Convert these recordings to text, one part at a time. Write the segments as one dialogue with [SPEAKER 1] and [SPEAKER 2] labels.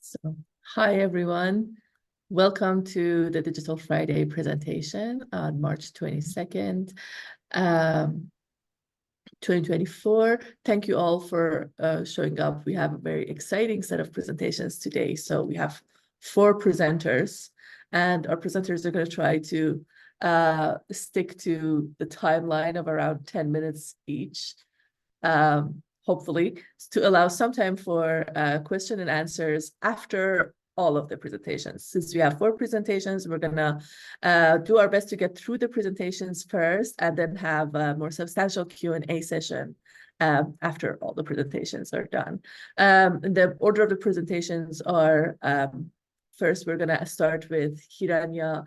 [SPEAKER 1] So, hi everyone. Welcome to the Digital Friday presentation on March 22nd, 2024. Thank you all for showing up. We have a very exciting set of presentations today. So we have 4 presenters, and our presenters are going to try to stick to the timeline of around 10 minutes each. Hopefully, to allow some time for question and answers after all of the presentations. Since we have 4 presentations, we're gonna do our best to get through the presentations first and then have a more substantial Q&A session after all the presentations are done. The order of the presentations are, first we're gonna start with Hiranya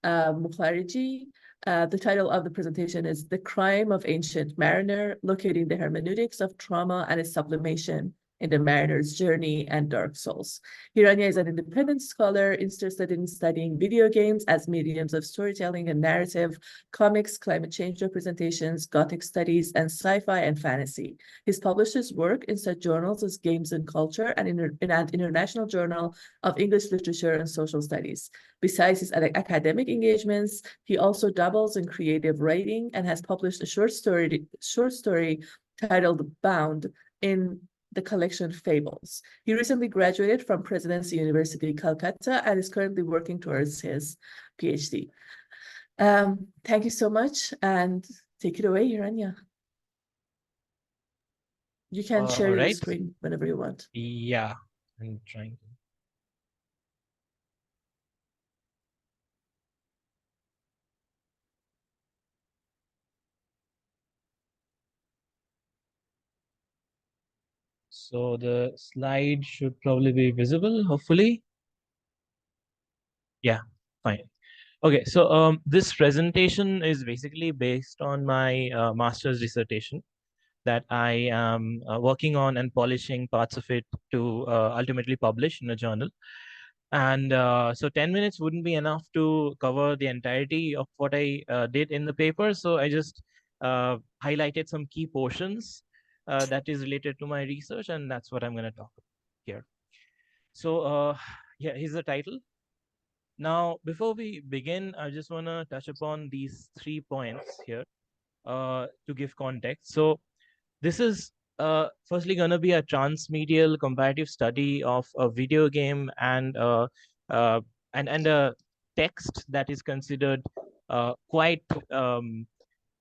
[SPEAKER 1] Mukherjee. The title of the presentation is The Crime of Ancient Mariner, Locating the Hermeneutics of Trauma and its Sublimation in the Mariner's Journey and Dark Souls. Hiranya is an independent scholar interested in studying video games as mediums of storytelling and narrative, comics, climate change representations, gothic studies, and sci-fi and fantasy. He's published his work in such journals as Games and Culture and in an International Journal of English Literature and Social Studies. Besides his academic engagements, he also dabbles in creative writing and has published a short story titled Bound in the collection Fables. He recently graduated from Presidency University, Kolkata, and is currently working towards his PhD. Thank you so much, and take it away, Hiranya. You can share your screen whenever you want.
[SPEAKER 2] Yeah, I'm trying to. So the slide should probably be visible, hopefully. Yeah, fine. Okay, so this presentation is basically based on my master's dissertation that I am working on and polishing parts of it to ultimately publish in a journal. And so 10 minutes wouldn't be enough to cover the entirety of what I did in the paper. So I just highlighted some key portions that is related to my research, and that's what I'm going to talk about here. So yeah, here's the title. Now, before we begin, I just want to touch upon these 3 points here to give context. So this is firstly going to be a transmedial comparative study of a video game and a text that is considered quite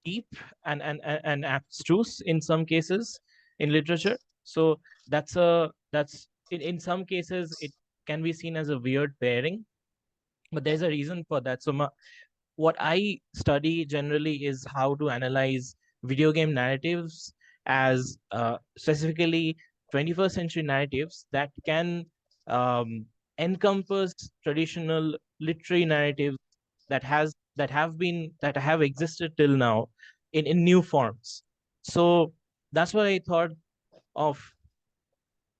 [SPEAKER 2] deep and abstruse in some cases in literature. So that's in some cases it can be seen as a weird pairing, but there's a reason for that. So what I study generally is how to analyze video game narratives as specifically 21st century narratives that can encompass traditional literary narratives that have existed till now in new forms. So that's what I thought of,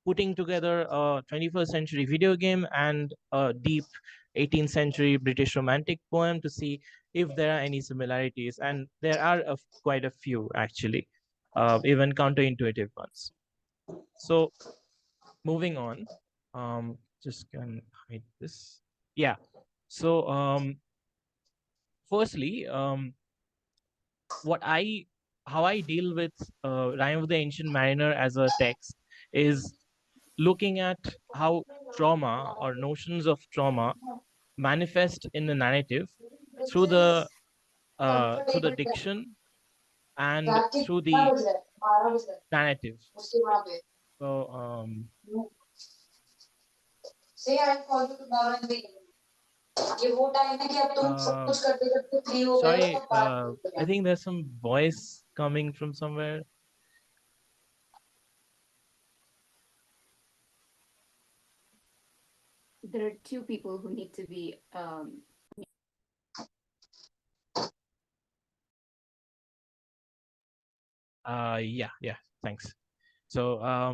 [SPEAKER 2] putting together a 21st century video game and a deep 18th century British romantic poem to see if there are any similarities. And there are quite a few, actually, even counterintuitive ones. So moving on, just can hide this. Yeah. So firstly, how I deal with Rime of the Ancient Mariner as a text is looking at how trauma or notions of trauma manifest in the narrative through the diction and through the narrative. So sorry, I think there's some voice coming from somewhere.
[SPEAKER 3] There are 2 people who need to be
[SPEAKER 2] yeah, thanks. So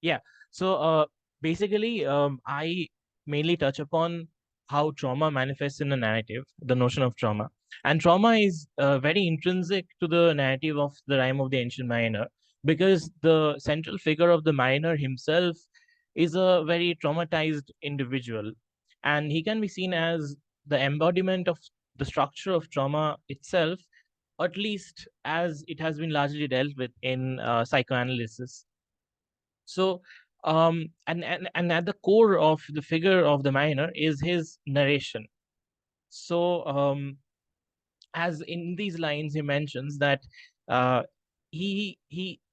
[SPEAKER 2] yeah, so basically I mainly touch upon how trauma manifests in the narrative, the notion of trauma. And trauma is very intrinsic to the narrative of the Rime of the Ancient Mariner, because the central figure of the mariner himself is a very traumatized individual, and he can be seen as the embodiment of the structure of trauma itself, at least as it has been largely dealt with in psychoanalysis. So, and at the core of the figure of the mariner is his narration. So, as in these lines, he mentions that uh, he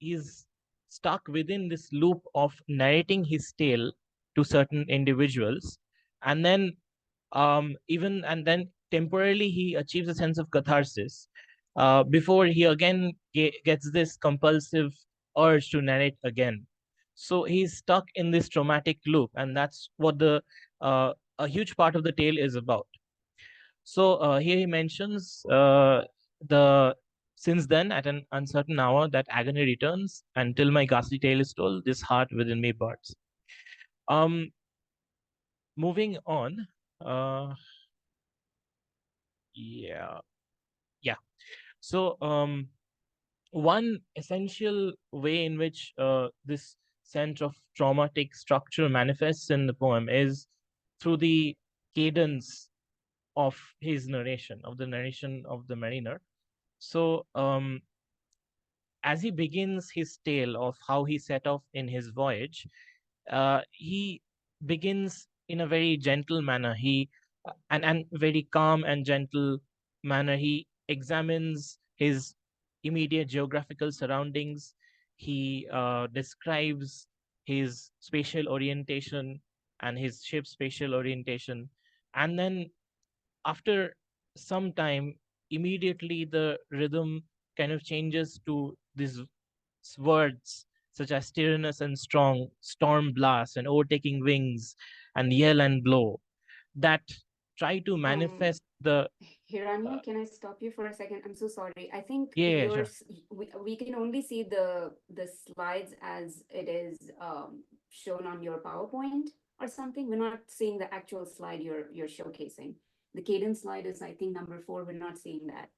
[SPEAKER 2] is stuck within this loop of narrating his tale to certain individuals, and then temporarily he achieves a sense of catharsis before he again gets this compulsive urge to narrate again. So he's stuck in this traumatic loop, and that's what a huge part of the tale is about. So here he mentions the since then at an uncertain hour that agony returns until my ghastly tale is told, this heart within me burns. Um, moving on. Uh, yeah, yeah. So one essential way in which this sense of traumatic structure manifests in the poem is through the cadence of his narration, of the narration of the mariner. So as he begins his tale of how he set off in his voyage, he begins in a very gentle manner. And very calm and gentle manner. He examines his immediate geographical surroundings. He describes his spatial orientation and his ship's spatial orientation. And then after some time, immediately the rhythm kind of changes to these words such as tyrannous and strong, storm blast and overtaking wings, and yell and blow, that try to manifest the
[SPEAKER 3] Hiranya, can I stop you for a second? I'm so sorry. I think
[SPEAKER 2] yeah, yeah, sure.
[SPEAKER 3] yours we can only see the slides as it is shown on your PowerPoint or something. We're not seeing the actual slide you're showcasing. The cadence slide is, I think, number 4. We're not seeing that.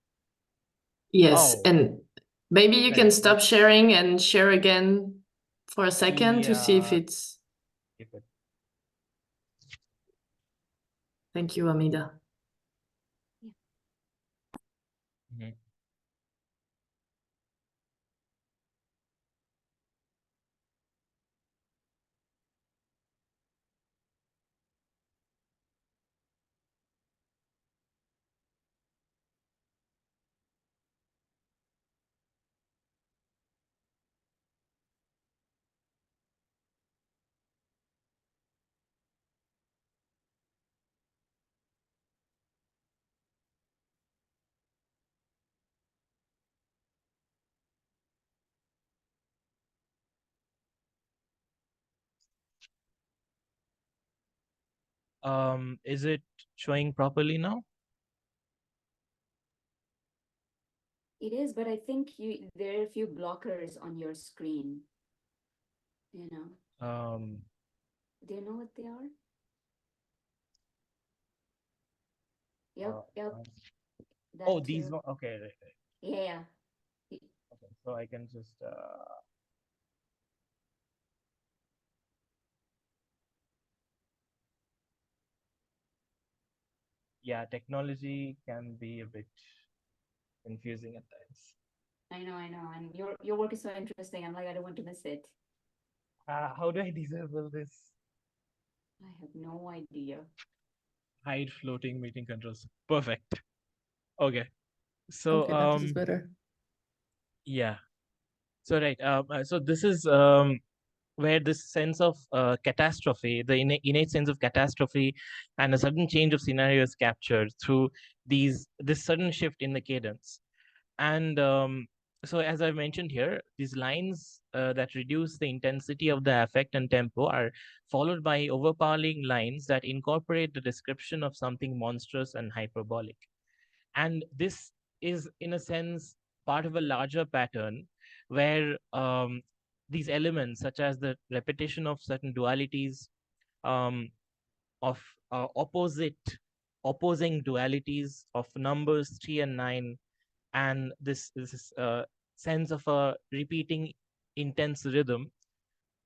[SPEAKER 1] Yes,
[SPEAKER 2] Oh,
[SPEAKER 1] and maybe you can
[SPEAKER 2] right.
[SPEAKER 1] stop sharing and share again for a second to see if
[SPEAKER 2] Yeah.
[SPEAKER 1] it's. Thank you, Hamida.
[SPEAKER 2] Mhm. Is it showing properly now?
[SPEAKER 3] It is, but I think there are a few blockers on your screen. You know,
[SPEAKER 2] Um,
[SPEAKER 3] do you know what they are? Yep,
[SPEAKER 2] uh,
[SPEAKER 3] yep.
[SPEAKER 2] uh,
[SPEAKER 3] That
[SPEAKER 2] oh, these
[SPEAKER 3] too.
[SPEAKER 2] one. Okay, right.
[SPEAKER 3] Yeah, yeah.
[SPEAKER 2] Okay, so I can just yeah, technology can be a bit confusing at times.
[SPEAKER 3] I know. And your work is so interesting. I'm like, I don't want to miss it.
[SPEAKER 2] How do I disable this?
[SPEAKER 3] I have no idea.
[SPEAKER 2] Hide floating meeting controls. Perfect. Okay. So
[SPEAKER 1] Okay, that is better.
[SPEAKER 2] yeah. So right. So this is where this sense of catastrophe, the innate sense of catastrophe, and a sudden change of scenario is captured through this sudden shift in the cadence. And so, as I mentioned here, these lines that reduce the intensity of the affect and tempo are followed by overpowering lines that incorporate the description of something monstrous and hyperbolic. And this is, in a sense, part of a larger pattern where these elements, such as the repetition of certain dualities, um, of opposing dualities of numbers 3 and 9, and this sense of a repeating intense rhythm,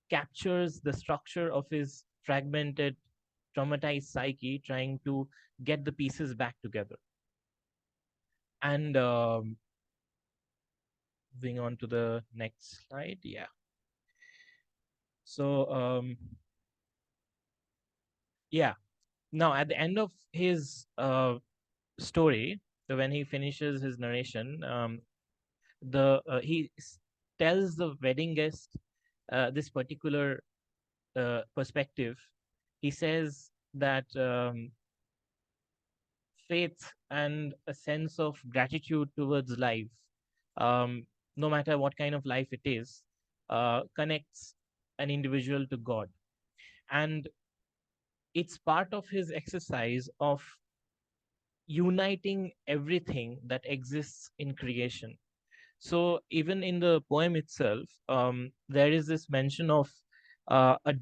[SPEAKER 2] captures the structure of his fragmented, traumatized psyche, trying to get the pieces back together. And moving on to the next slide. Yeah. So, yeah. Now, at the end of his story, so when he finishes his narration, he tells the wedding guest this particular perspective. He says that faith and a sense of gratitude towards life, um, no matter what kind of life it is, connects an individual to God. And it's part of his exercise of uniting everything that exists in creation. So even in the poem itself, there is this mention of a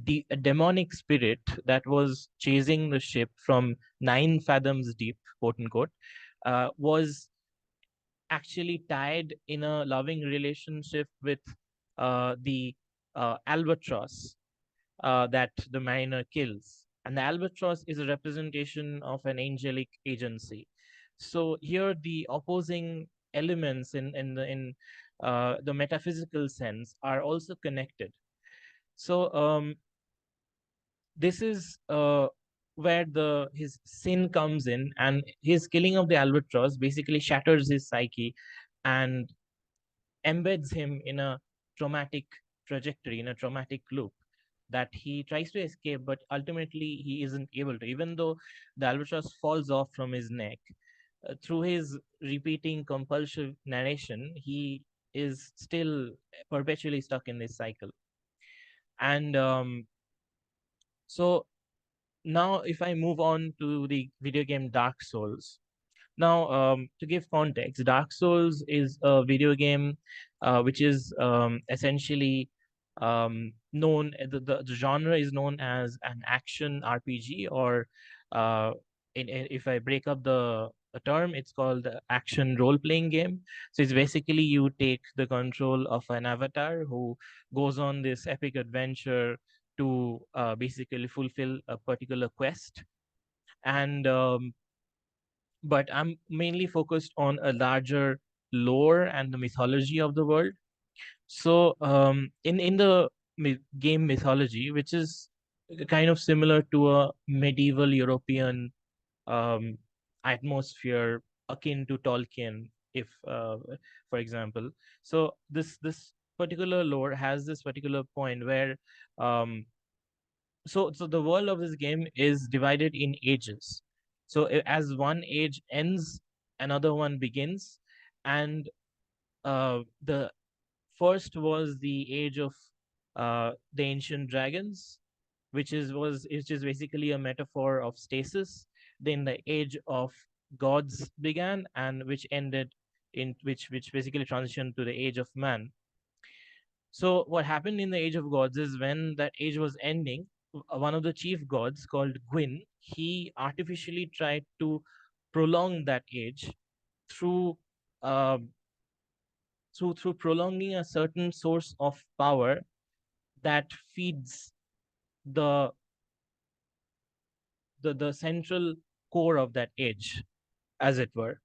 [SPEAKER 2] demonic spirit that was chasing the ship from 9 fathoms deep, quote unquote, was actually tied in a loving relationship with the albatross that the mariner kills. And the albatross is a representation of an angelic agency. So here the opposing elements in the metaphysical sense are also connected. So this is where his sin comes in, and his killing of the albatross basically shatters his psyche and embeds him in a traumatic trajectory, in a traumatic loop that he tries to escape, but ultimately he isn't able to, even though the albatross falls off from his neck. Through his repeating compulsive narration, he is still perpetually stuck in this cycle. And so now, if I move on to the video game Dark Souls. Now, to give context, Dark Souls is a video game which is essentially the genre is known as an action RPG, or if I break up the term, it's called the action role-playing game. So it's basically you take the control of an avatar who goes on this epic adventure to basically fulfill a particular quest. And but I'm mainly focused on a larger lore and the mythology of the world. So in the game mythology, which is kind of similar to a medieval European um, atmosphere akin to Tolkien, if for example. So this particular lore has this particular point where um, so the world of this game is divided in ages. So as one age ends, another one begins, and the first was the age of the ancient dragons, which is basically a metaphor of stasis. Then the age of gods began, and which ended in which basically transitioned to the age of man. So what happened in the Age of Gods is when that age was ending, one of the chief gods called Gwyn, he artificially tried to prolong that age through uh, through prolonging a certain source of power that feeds the the central core of that age, as it were.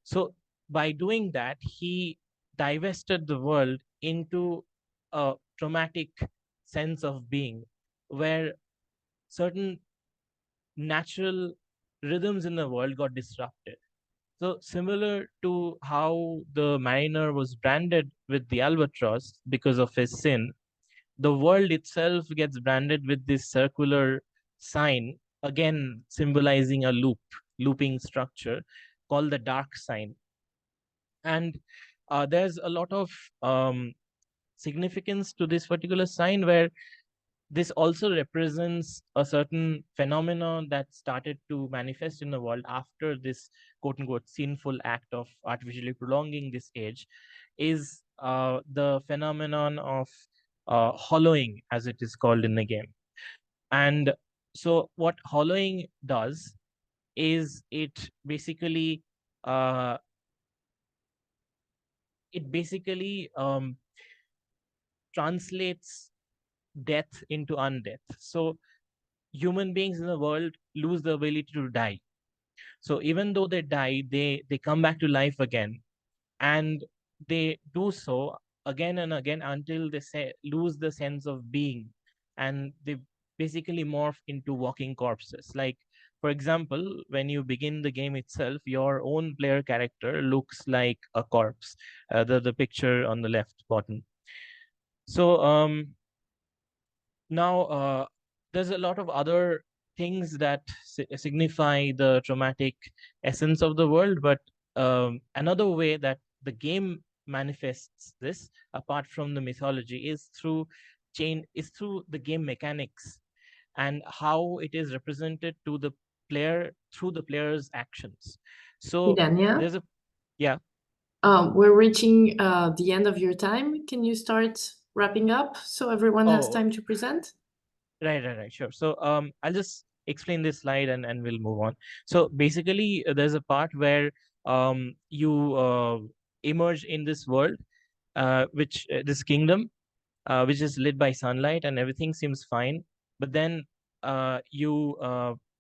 [SPEAKER 2] So by doing that, he divested the world into a traumatic sense of being, where certain natural rhythms in the world got disrupted. So similar to how the mariner was branded with the albatross because of his sin, the world itself gets branded with this circular sign, again symbolizing a looping structure called the dark sign. And there's a lot of significance to this particular sign, where this also represents a certain phenomenon that started to manifest in the world after this quote unquote sinful act of artificially prolonging this age, is the phenomenon of hollowing, as it is called in the game. And so what hollowing does is uh, it basically translates death into undeath. So human beings in the world lose the ability to die. So even though they die, they come back to life again, and they do so again and again until they lose the sense of being, and they basically morph into walking corpses. Like, for example, when you begin the game itself, your own player character looks like a corpse, the picture on the left bottom. So now, there's a lot of other things that signify the traumatic essence of the world, but another way that the game manifests this, apart from the mythology, is through the game mechanics and how it is represented to the player through the player's actions. So
[SPEAKER 4] Hiranya,
[SPEAKER 2] there's a yeah.
[SPEAKER 4] we're reaching the end of your time. Can you start wrapping up so everyone has
[SPEAKER 2] Oh,
[SPEAKER 4] time to present?
[SPEAKER 2] Right, sure. So I'll just explain this slide and we'll move on. So basically, there's a part where you emerge in this world, this kingdom, which is lit by sunlight and everything seems fine. But then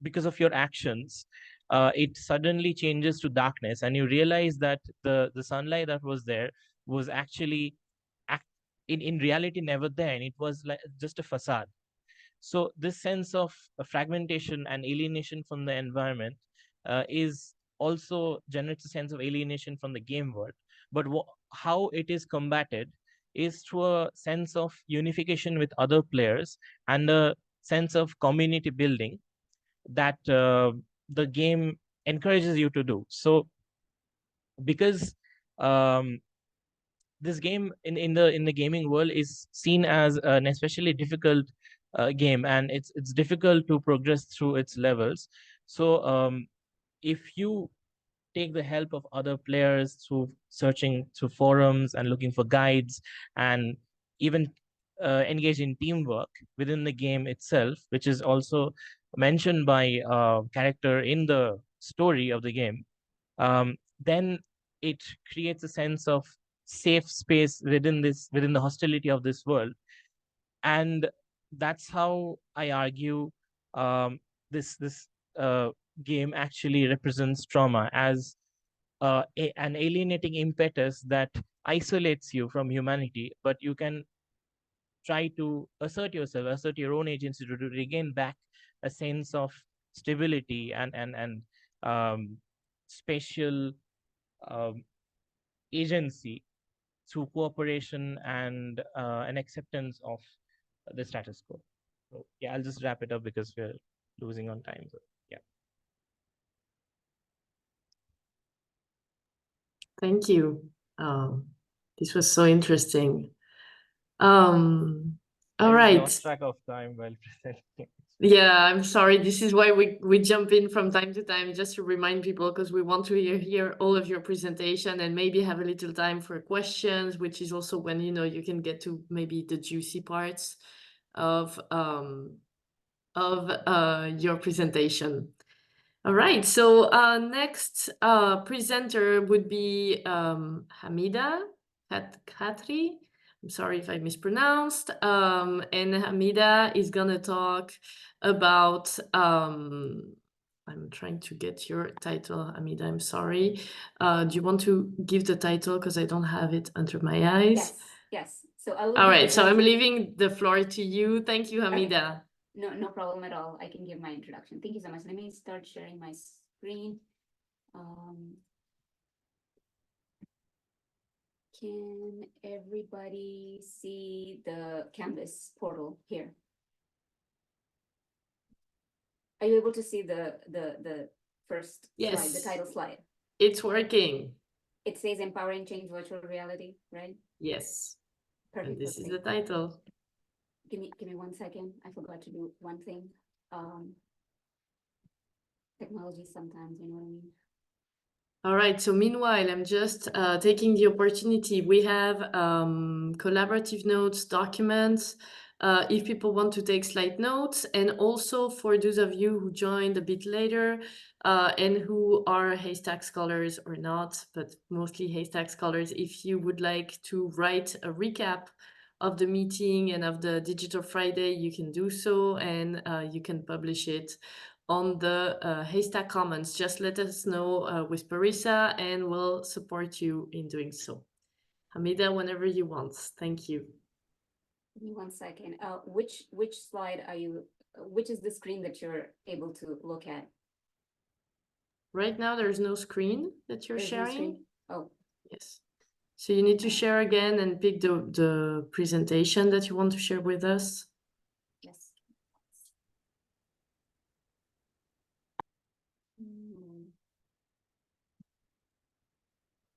[SPEAKER 2] because of your actions, it suddenly changes to darkness, and you realize that the sunlight that was there was actually in reality never there, and it was like just a facade. So this sense of fragmentation and alienation from the environment is also generates a sense of alienation from the game world. But how it is combated is through a sense of unification with other players and a sense of community building that the game encourages you to do. So because this game in the gaming world is seen as an especially difficult game, and it's difficult to progress through its levels. So if you take the help of other players through searching through forums and looking for guides, and even engage in teamwork within the game itself, which is also mentioned by a character in the story of the game, then it creates a sense of safe space within the hostility of this world. And that's how I argue this game actually represents trauma as an alienating impetus that isolates you from humanity, but you can try to assert yourself, assert your own agency to regain back a sense of stability and spatial um, agency through cooperation and an acceptance of the status quo. So yeah, I'll just wrap it up because we're losing on time. So yeah.
[SPEAKER 4] Thank you. This was so interesting. All right.
[SPEAKER 2] Lost track of time while presenting.
[SPEAKER 4] Yeah, I'm sorry. This is why we jump in from time to time just to remind people, because we want to hear all of your presentation and maybe have a little time for questions, which is also when you can get to maybe the juicy parts of your presentation. All right, so next presenter would be Hamida Khatri. I'm sorry if I mispronounced. And Hamida is gonna talk about, I'm trying to get your title, Hamida, I'm sorry. Do you want to give the title, because I don't have it under my eyes?
[SPEAKER 3] Yes. So I will.
[SPEAKER 4] All right, so I'm leaving the floor to you. Thank you, Hamida.
[SPEAKER 3] Okay. No problem at all. I can give my introduction. Thank you so much. Let me start sharing my screen. Can everybody see the Canvas portal here? Are you able to see the first slide, the title slide?
[SPEAKER 4] It's working.
[SPEAKER 3] It says Empowering Change Virtual Reality, right?
[SPEAKER 4] Yes.
[SPEAKER 3] Perfect.
[SPEAKER 4] And this is the title.
[SPEAKER 3] Give me 1 second. I forgot to do one thing. Technology sometimes, you know what I mean?
[SPEAKER 4] All right, so meanwhile, I'm just taking the opportunity. We have collaborative notes, documents, if people want to take slide notes, and also for those of you who joined a bit later and who are HASTAC scholars or not, but mostly HASTAC scholars, if you would like to write a recap of the meeting and of the Digital Friday, you can do so, and you can publish it on the HASTAC Commons. Just let us know with Parisa, and we'll support you in doing so. Hamida, whenever you want. Thank you.
[SPEAKER 3] Give me 1 second. Which slide are you? Which is the screen that you're able to look at?
[SPEAKER 4] Right now, there's no screen that you're
[SPEAKER 3] There's no
[SPEAKER 4] sharing.
[SPEAKER 3] screen? Oh,
[SPEAKER 4] Yes. So you need to share again and pick the presentation that you want to share with us.
[SPEAKER 3] yes.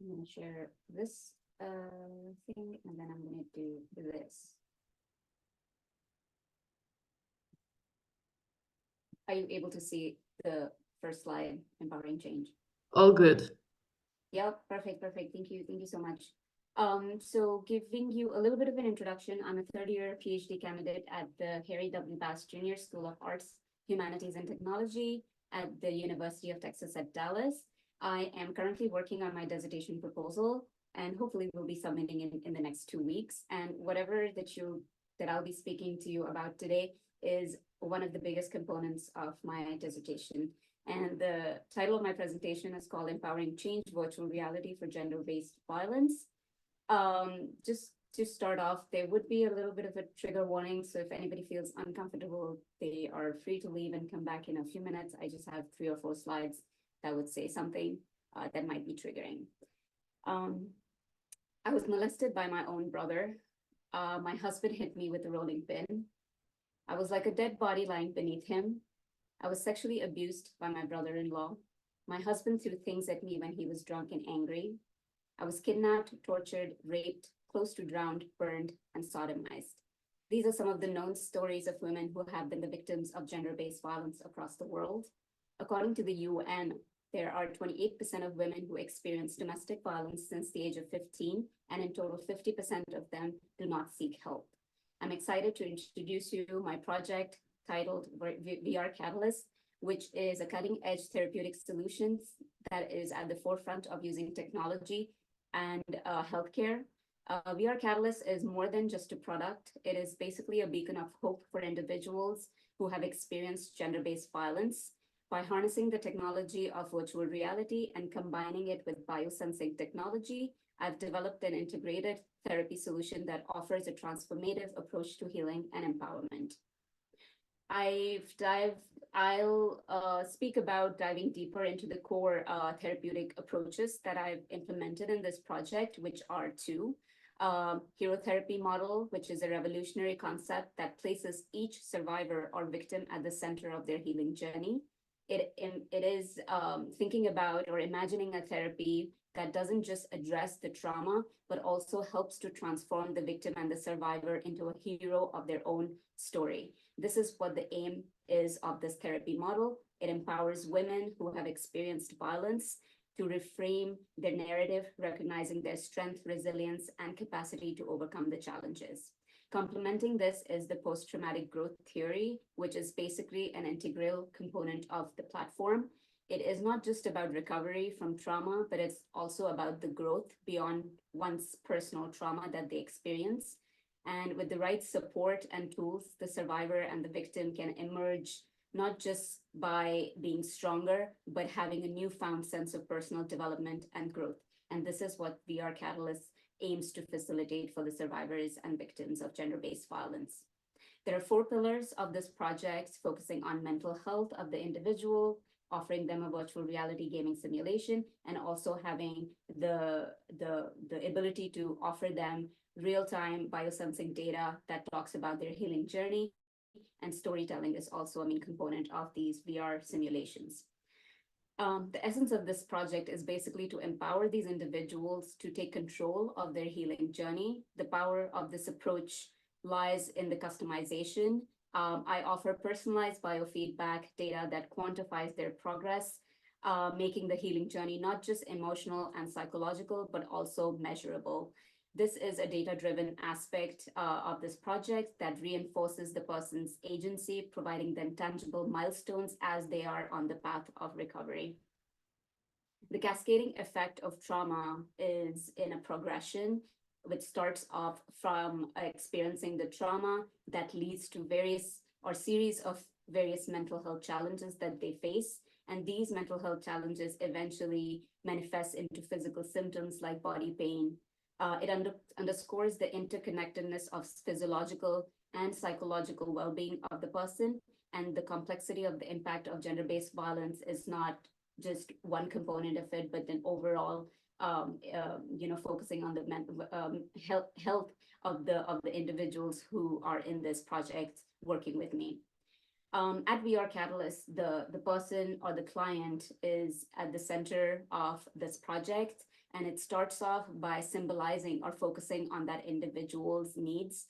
[SPEAKER 3] I'm going to share this thing, and then I'm going to do this. Are you able to see the first slide, empowering change?
[SPEAKER 4] All good.
[SPEAKER 3] Yep, perfect. Thank you so much. So giving you a little bit of an introduction, I'm a third-year PhD candidate at the Harry W. Bass Jr. School of Arts, Humanities, and Technology at the University of Texas at Dallas. I am currently working on my dissertation proposal, and hopefully we'll be submitting in the next 2 weeks. And whatever that I'll be speaking to you about today is one of the biggest components of my dissertation. And the title of my presentation is called Empowering Change, Virtual Reality for Gender-Based Violence. Just to start off, there would be a little bit of a trigger warning. So if anybody feels uncomfortable, they are free to leave and come back in a few minutes. I just have 3 or 4 slides that would say something that might be triggering. I was molested by my own brother. My husband hit me with a rolling pin. I was like a dead body lying beneath him. I was sexually abused by my brother-in-law. My husband threw things at me when he was drunk and angry. I was kidnapped, tortured, raped, close to drowned, burned, and sodomized. These are some of the known stories of women who have been the victims of gender-based violence across the world. According to the UN, there are 28% of women who experience domestic violence since the age of 15, and in total, 50% of them do not seek help. I'm excited to introduce you my project titled VR Catalyst, which is a cutting-edge therapeutic solutions that is at the forefront of using technology and healthcare. VR Catalyst is more than just a product. It is basically a beacon of hope for individuals who have experienced gender-based violence. By harnessing the technology of virtual reality and combining it with biosensing technology, I've developed an integrated therapy solution that offers a transformative approach to healing and empowerment. I'll speak about diving deeper into the core therapeutic approaches that I've implemented in this project, which are 2. Hero therapy model, which is a revolutionary concept that places each survivor or victim at the center of their healing journey. It is thinking about or imagining a therapy that doesn't just address the trauma, but also helps to transform the victim and the survivor into a hero of their own story. This is what the aim is of this therapy model. It empowers women who have experienced violence to reframe their narrative, recognizing their strength, resilience, and capacity to overcome the challenges. Complementing this is the post-traumatic growth theory, which is basically an integral component of the platform. It is not just about recovery from trauma, but it's also about the growth beyond one's personal trauma that they experience. And with the right support and tools, the survivor and the victim can emerge not just by being stronger, but having a newfound sense of personal development and growth. And this is what VR Catalyst aims to facilitate for the survivors and victims of gender-based violence. There are 4 pillars of this project, focusing on mental health of the individual, offering them a virtual reality gaming simulation, and also having the ability to offer them real-time biosensing data that talks about their healing journey. And storytelling is also a main component of these VR simulations. The essence of this project is basically to empower these individuals to take control of their healing journey. The power of this approach lies in the customization. I offer personalized biofeedback data that quantifies their progress, making the healing journey not just emotional and psychological, but also measurable. This is a data-driven aspect of this project that reinforces the person's agency, providing them tangible milestones as they are on the path of recovery. The cascading effect of trauma is in a progression. which starts off from experiencing the trauma that leads to various or series of various mental health challenges that they face. And these mental health challenges eventually manifest into physical symptoms like body pain. It underscores the interconnectedness of physiological and psychological well-being of the person, and the complexity of the impact of gender-based violence is not just one component of it, but then overall, focusing on the health of the individuals who are in this project working with me. At VR Catalyst, the person or the client is at the center of this project, and it starts off by symbolizing or focusing on that individual's needs.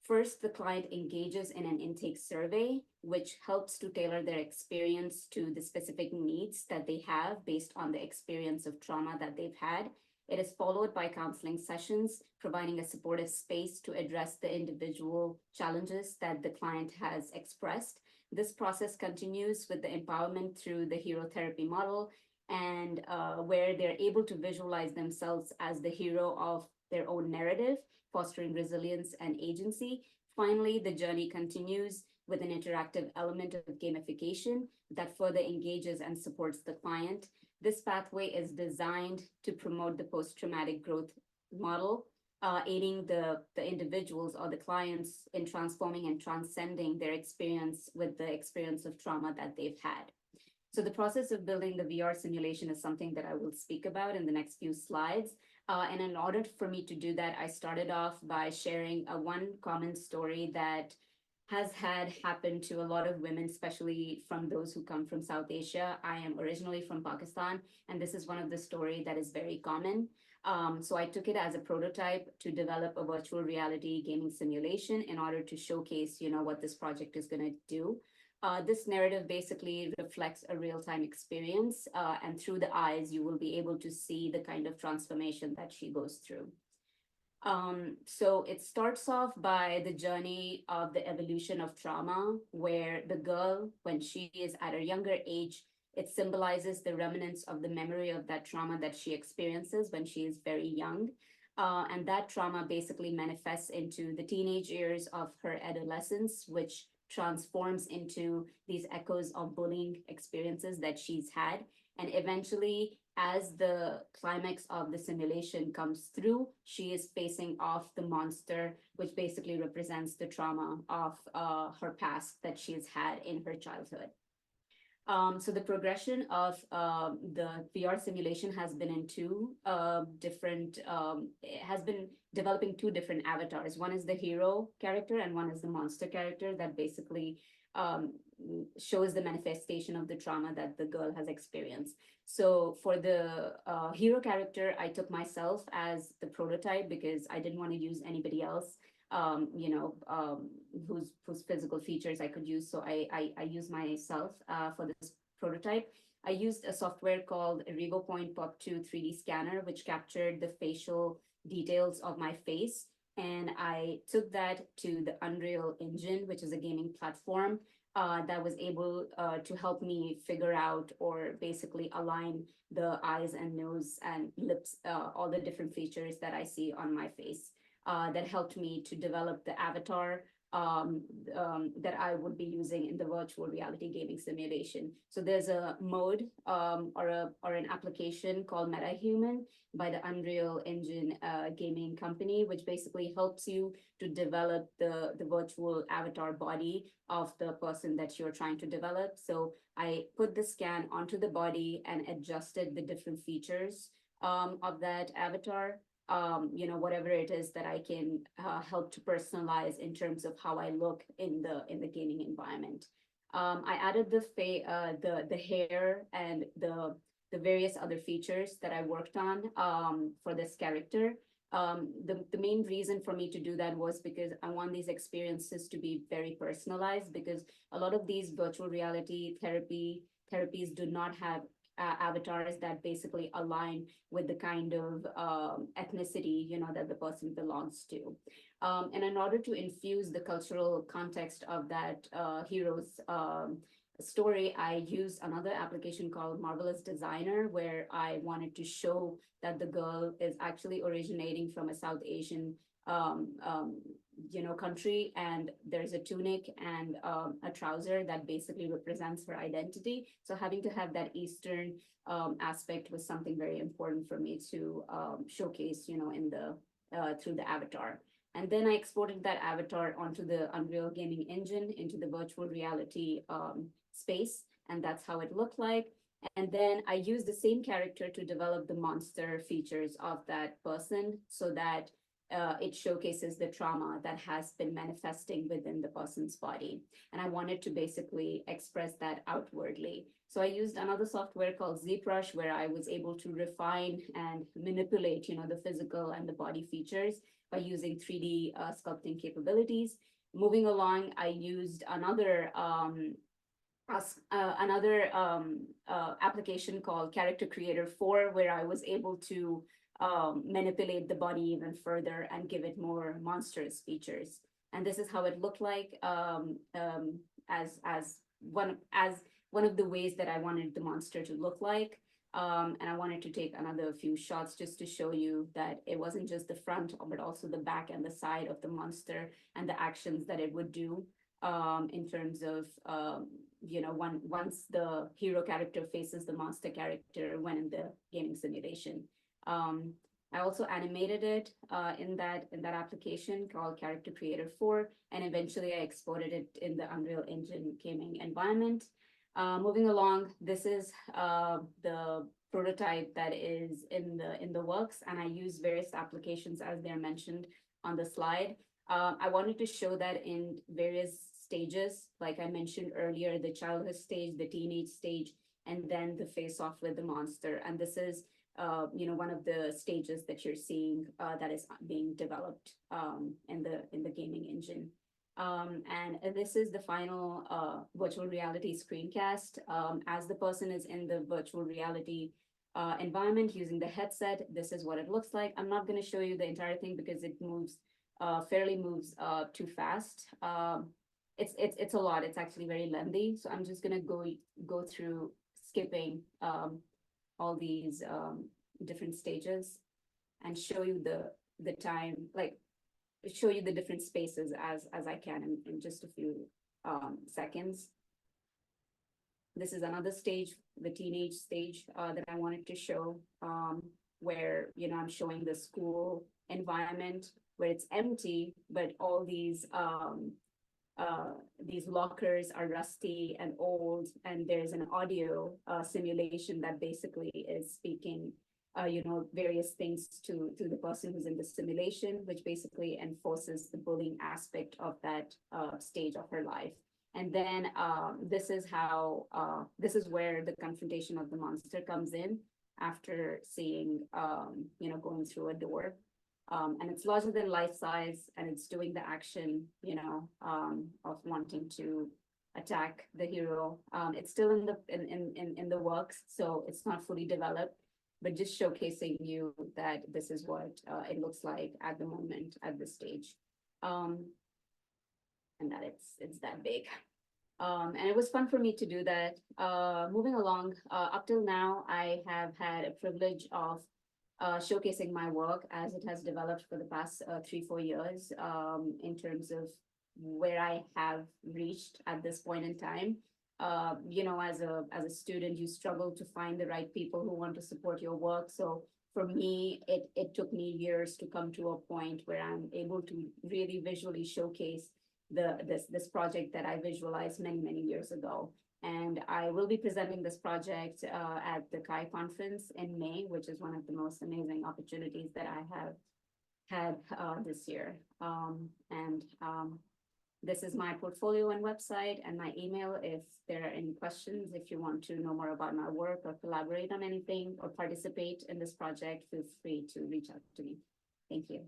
[SPEAKER 3] First, the client engages in an intake survey, which helps to tailor their experience to the specific needs that they have based on the experience of trauma that they've had. It is followed by counseling sessions, providing a supportive space to address the individual challenges that the client has expressed. This process continues with the empowerment through the hero therapy model, and where they're able to visualize themselves as the hero of their own narrative, fostering resilience and agency. Finally, the journey continues with an interactive element of gamification that further engages and supports the client. This pathway is designed to promote the post-traumatic growth model, aiding the individuals or the clients in transforming and transcending their experience with the experience of trauma that they've had. So the process of building the VR simulation is something that I will speak about in the next few slides. And in order for me to do that, I started off by sharing one common story that has had happened to a lot of women, especially from those who come from South Asia. I am originally from Pakistan, and this is one of the stories that is very common. So I took it as a prototype to develop a virtual reality gaming simulation in order to showcase, what this project is going to do. This narrative basically reflects a real-time experience, and through the eyes, you will be able to see the kind of transformation that she goes through. So it starts off by the journey of the evolution of trauma, where the girl, when she is at a younger age, it symbolizes the remnants of the memory of that trauma that she experiences when she is very young. And that trauma basically manifests into the teenage years of her adolescence, which transforms into these echoes of bullying experiences that she's had. And eventually, as the climax of the simulation comes through, she is facing off the monster, which basically represents the trauma of her past that she's had in her childhood. So the progression of the VR simulation has been in has been developing two different avatars. One is the hero character and one is the monster character that basically shows the manifestation of the trauma that the girl has experienced. So for the hero character, I took myself as the prototype because I didn't want to use anybody else. Whose physical features I could use. So I used myself for this prototype. I used a software called RevoPoint Pop2 3D scanner, which captured the facial details of my face. And I took that to the Unreal Engine, which is a gaming platform that was able to help me figure out or basically align the eyes and nose and lips, all the different features that I see on my face. That helped me to develop the avatar that I would be using in the virtual reality gaming simulation. So there's a mode or an application called MetaHuman by the Unreal Engine gaming company, which basically helps you to develop the virtual avatar body of the person that you're trying to develop. So I put the scan onto the body and adjusted the different features of that avatar. Whatever it is that I can help to personalize in terms of how I look in the gaming environment. I added the hair and the various other features that I worked on for this character. The main reason for me to do that was because I want these experiences to be very personalized, because a lot of these virtual reality therapies do not have avatars that basically align with the kind of ethnicity, that the person belongs to. And in order to infuse the cultural context of that hero's story, I used another application called Marvelous Designer, where I wanted to show that the girl is actually originating from a South Asian country, and there's a tunic and a trouser that basically represents her identity. So having to have that Eastern aspect was something very important for me to showcase, in the through the avatar. And then I exported that avatar onto the Unreal Gaming Engine into the virtual reality space, and that's how it looked like. And then I used the same character to develop the monster features of that person, so that it showcases the trauma that has been manifesting within the person's body. And I wanted to basically express that outwardly. So I used another software called ZBrush, where I was able to refine and manipulate, the physical and the body features by using 3D sculpting capabilities. Moving along, I used another application called Character Creator 4, where I was able to manipulate the body even further and give it more monstrous features. And this is how it looked like as one of the ways that I wanted the monster to look like. And I wanted to take another few shots just to show you that it wasn't just the front, but also the back and the side of the monster and the actions that it would do in terms of, once the hero character faces the monster character when in the gaming simulation. I also animated it in that application called Character Creator 4, and eventually I exported it in the Unreal Engine gaming environment. Moving along, this is the prototype that is in the works, and I use various applications as they're mentioned on the slide. I wanted to show that in various stages, like I mentioned earlier, the childhood stage, the teenage stage, and then the face-off with the monster. And this is one of the stages that you're seeing that is being developed in the gaming engine. And this is the final virtual reality screencast. As the person is in the virtual reality environment using the headset, this is what it looks like. I'm not going to show you the entire thing because it moves too fast. It's a lot. It's actually very lengthy. So I'm just going to go through skipping all these different stages and show you the time, like show you the different spaces as I can in just a few seconds. This is another stage, the teenage stage that I wanted to show, where I'm showing the school environment where it's empty, but all these lockers are rusty and old, and there's an audio simulation that basically is speaking various things to the person who's in the simulation, which basically enforces the bullying aspect of that stage of her life. And then this is where the confrontation of the monster comes in after seeing going through a door. And it's larger than life size, and it's doing the action, of wanting to attack the hero. It's still in the works, so it's not fully developed, but just showcasing you that this is what it looks like at the moment at this stage, and that it's that big. And it was fun for me to do that. Moving along, up till now, I have had a privilege of showcasing my work as it has developed for the past 3-4 years, in terms of where I have reached at this point in time. As a student, you struggle to find the right people who want to support your work. So for me, it took me years to come to a point where I'm able to really visually showcase this project that I visualized many years ago. And I will be presenting this project at the CHI conference in May, which is one of the most amazing opportunities that I have had this year. This is my portfolio and website and my email if there are any questions. If you want to know more about my work or collaborate on anything or participate in this project, feel free to reach out to me. Thank you.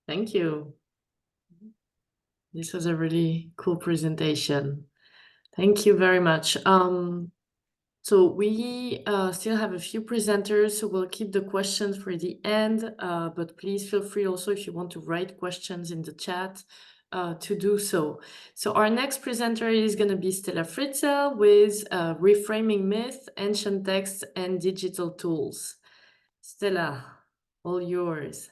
[SPEAKER 4] Thank you. This was a really cool presentation. Thank you very much. So we still have a few presenters, so we'll keep the questions for the end, but please feel free also if you want to write questions in the chat to do so. So our next presenter is going to be Stella Fritzell with Reframing Myth, Ancient Texts, and Digital Tools. Stella, all yours.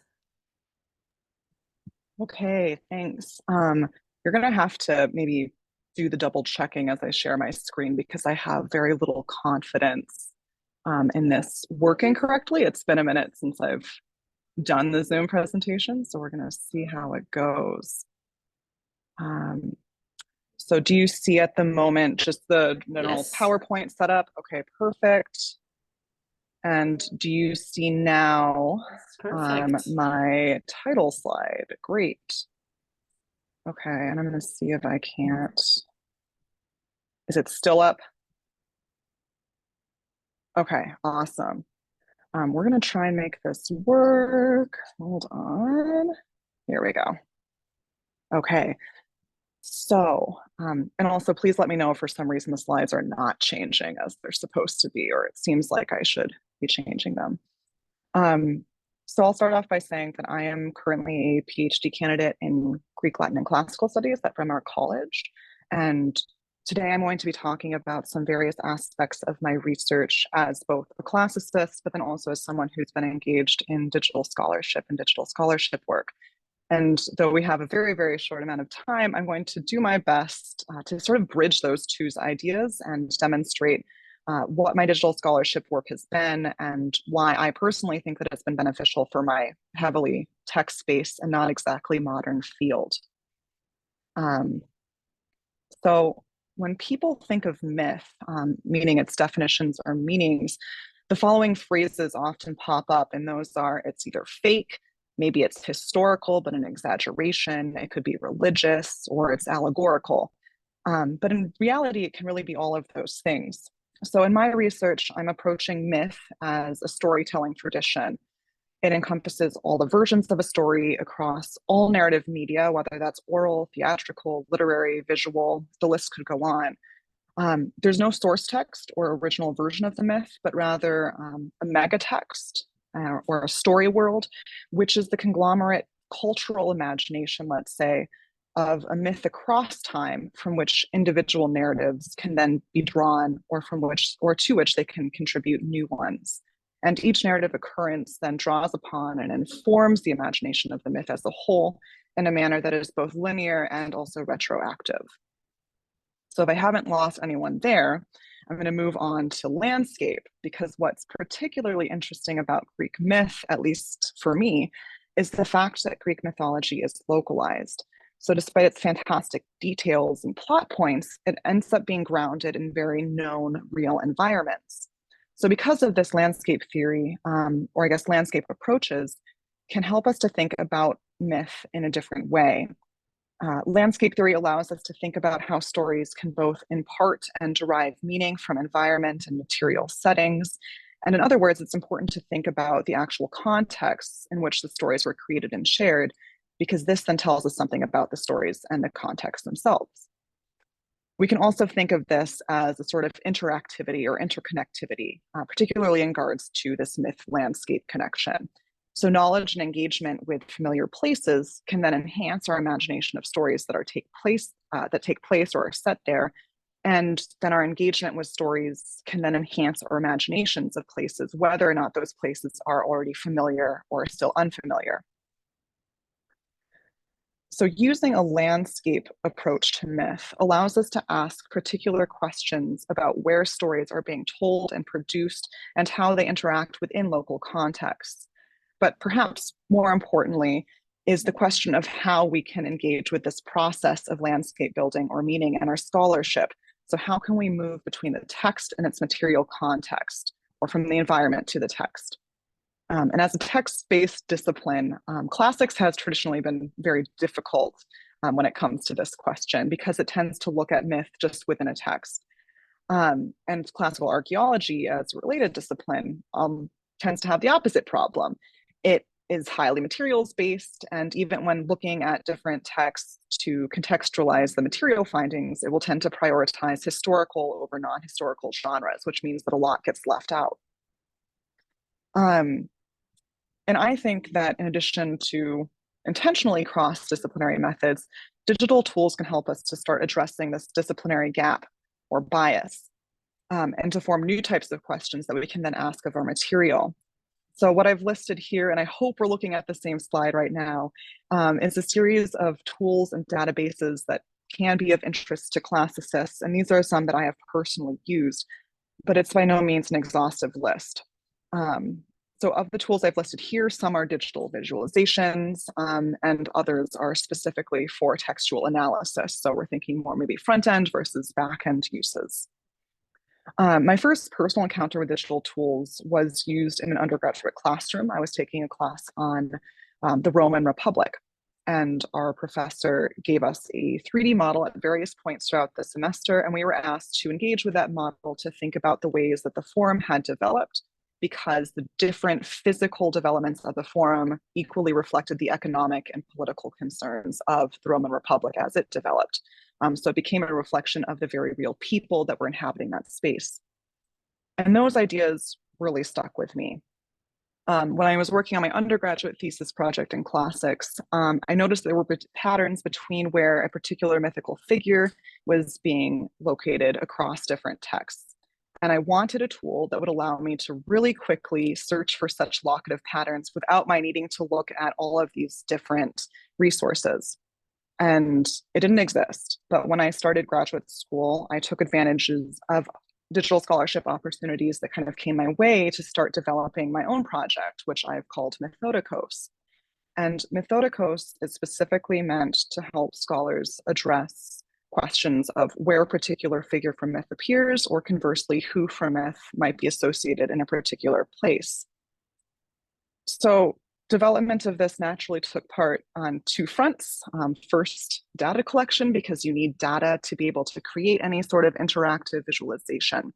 [SPEAKER 5] Okay, thanks. You're gonna have to maybe do the double checking as I share my screen because I have very little confidence in this working correctly. It's been a minute since I've done the Zoom presentation, so we're gonna see how it goes. So do you see at the moment just the general
[SPEAKER 4] Yes.
[SPEAKER 5] PowerPoint setup? Okay, perfect. And do you see now
[SPEAKER 4] Perfect.
[SPEAKER 5] my title slide? Great. Okay, and I'm gonna see if I can't. Is it still up? Okay, awesome. We're gonna try and make this work. Hold on. Here we go. Okay, so, and also please let me know if for some reason the slides are not changing as they're supposed to be, or it seems like I should be changing them. So I'll start off by saying that I am currently a PhD candidate in Greek, Latin, and Classical Studies at Bryn Mawr College. And today I'm going to be talking about some various aspects of my research as both a classicist, but then also as someone who's been engaged in digital scholarship and digital scholarship work. And though we have a very, very short amount of time, I'm going to do my best to sort of bridge those two ideas and demonstrate what my digital scholarship work has been and why I personally think that it's been beneficial for my heavily text-based and not exactly modern field. So when people think of myth, meaning its definitions or meanings, the following phrases often pop up, and those are it's either fake, maybe it's historical, but an exaggeration, it could be religious, or it's allegorical. But in reality, it can really be all of those things. So in my research, I'm approaching myth as a storytelling tradition. It encompasses all the versions of a story across all narrative media, whether that's oral, theatrical, literary, visual, the list could go on. There's no source text or original version of the myth, but rather a megatext or a story world, which is the conglomerate cultural imagination, let's say, of a myth across time from which individual narratives can then be drawn or from which or to which they can contribute new ones. And each narrative occurrence then draws upon and informs the imagination of the myth as a whole in a manner that is both linear and also retroactive. So if I haven't lost anyone there, I'm going to move on to landscape, because what's particularly interesting about Greek myth, at least for me, is the fact that Greek mythology is localized. So despite its fantastic details and plot points, it ends up being grounded in very known real environments. So because of this, landscape theory, or I guess landscape approaches, can help us to think about myth in a different way. Landscape theory allows us to think about how stories can both impart and derive meaning from environment and material settings. And in other words, it's important to think about the actual contexts in which the stories were created and shared, because this then tells us something about the stories and the context themselves. We can also think of this as a sort of interactivity or interconnectivity, particularly in regards to this myth landscape connection. So knowledge and engagement with familiar places can then enhance our imagination of stories that take place or are set there. And then our engagement with stories can then enhance our imaginations of places, whether or not those places are already familiar or still unfamiliar. So using a landscape approach to myth allows us to ask particular questions about where stories are being told and produced and how they interact within local contexts. But perhaps more importantly is the question of how we can engage with this process of landscape building or meaning in our scholarship. So how can we move between the text and its material context, or from the environment to the text? And as a text-based discipline, classics has traditionally been very difficult when it comes to this question, because it tends to look at myth just within a text. And classical archaeology, as a related discipline, tends to have the opposite problem. It is highly materials-based, and even when looking at different texts to contextualize the material findings, it will tend to prioritize historical over non-historical genres, which means that a lot gets left out. And I think that in addition to intentionally cross-disciplinary methods, digital tools can help us to start addressing this disciplinary gap or bias, and to form new types of questions that we can then ask of our material. So what I've listed here, and I hope we're looking at the same slide right now, is a series of tools and databases that can be of interest to classicists. And these are some that I have personally used, but it's by no means an exhaustive list. So of the tools I've listed here, some are digital visualizations, and others are specifically for textual analysis. So we're thinking more maybe front-end versus back-end uses. My first personal encounter with digital tools was used in an undergraduate classroom. I was taking a class on the Roman Republic, and our professor gave us a 3D model at various points throughout the semester, and we were asked to engage with that model to think about the ways that the forum had developed, because the different physical developments of the forum equally reflected the economic and political concerns of the Roman Republic as it developed. So it became a reflection of the very real people that were inhabiting that space. And those ideas really stuck with me. When I was working on my undergraduate thesis project in classics, I noticed there were patterns between where a particular mythical figure was being located across different texts. And I wanted a tool that would allow me to really quickly search for such locative patterns without my needing to look at all of these different resources. And it didn't exist. But when I started graduate school, I took advantages of digital scholarship opportunities that kind of came my way to start developing my own project, which I've called Methodikos. And Methodikos is specifically meant to help scholars address questions of where a particular figure from myth appears, or conversely, who from myth might be associated in a particular place. So development of this naturally took part on two fronts. First, data collection, because you need data to be able to create any sort of interactive visualization.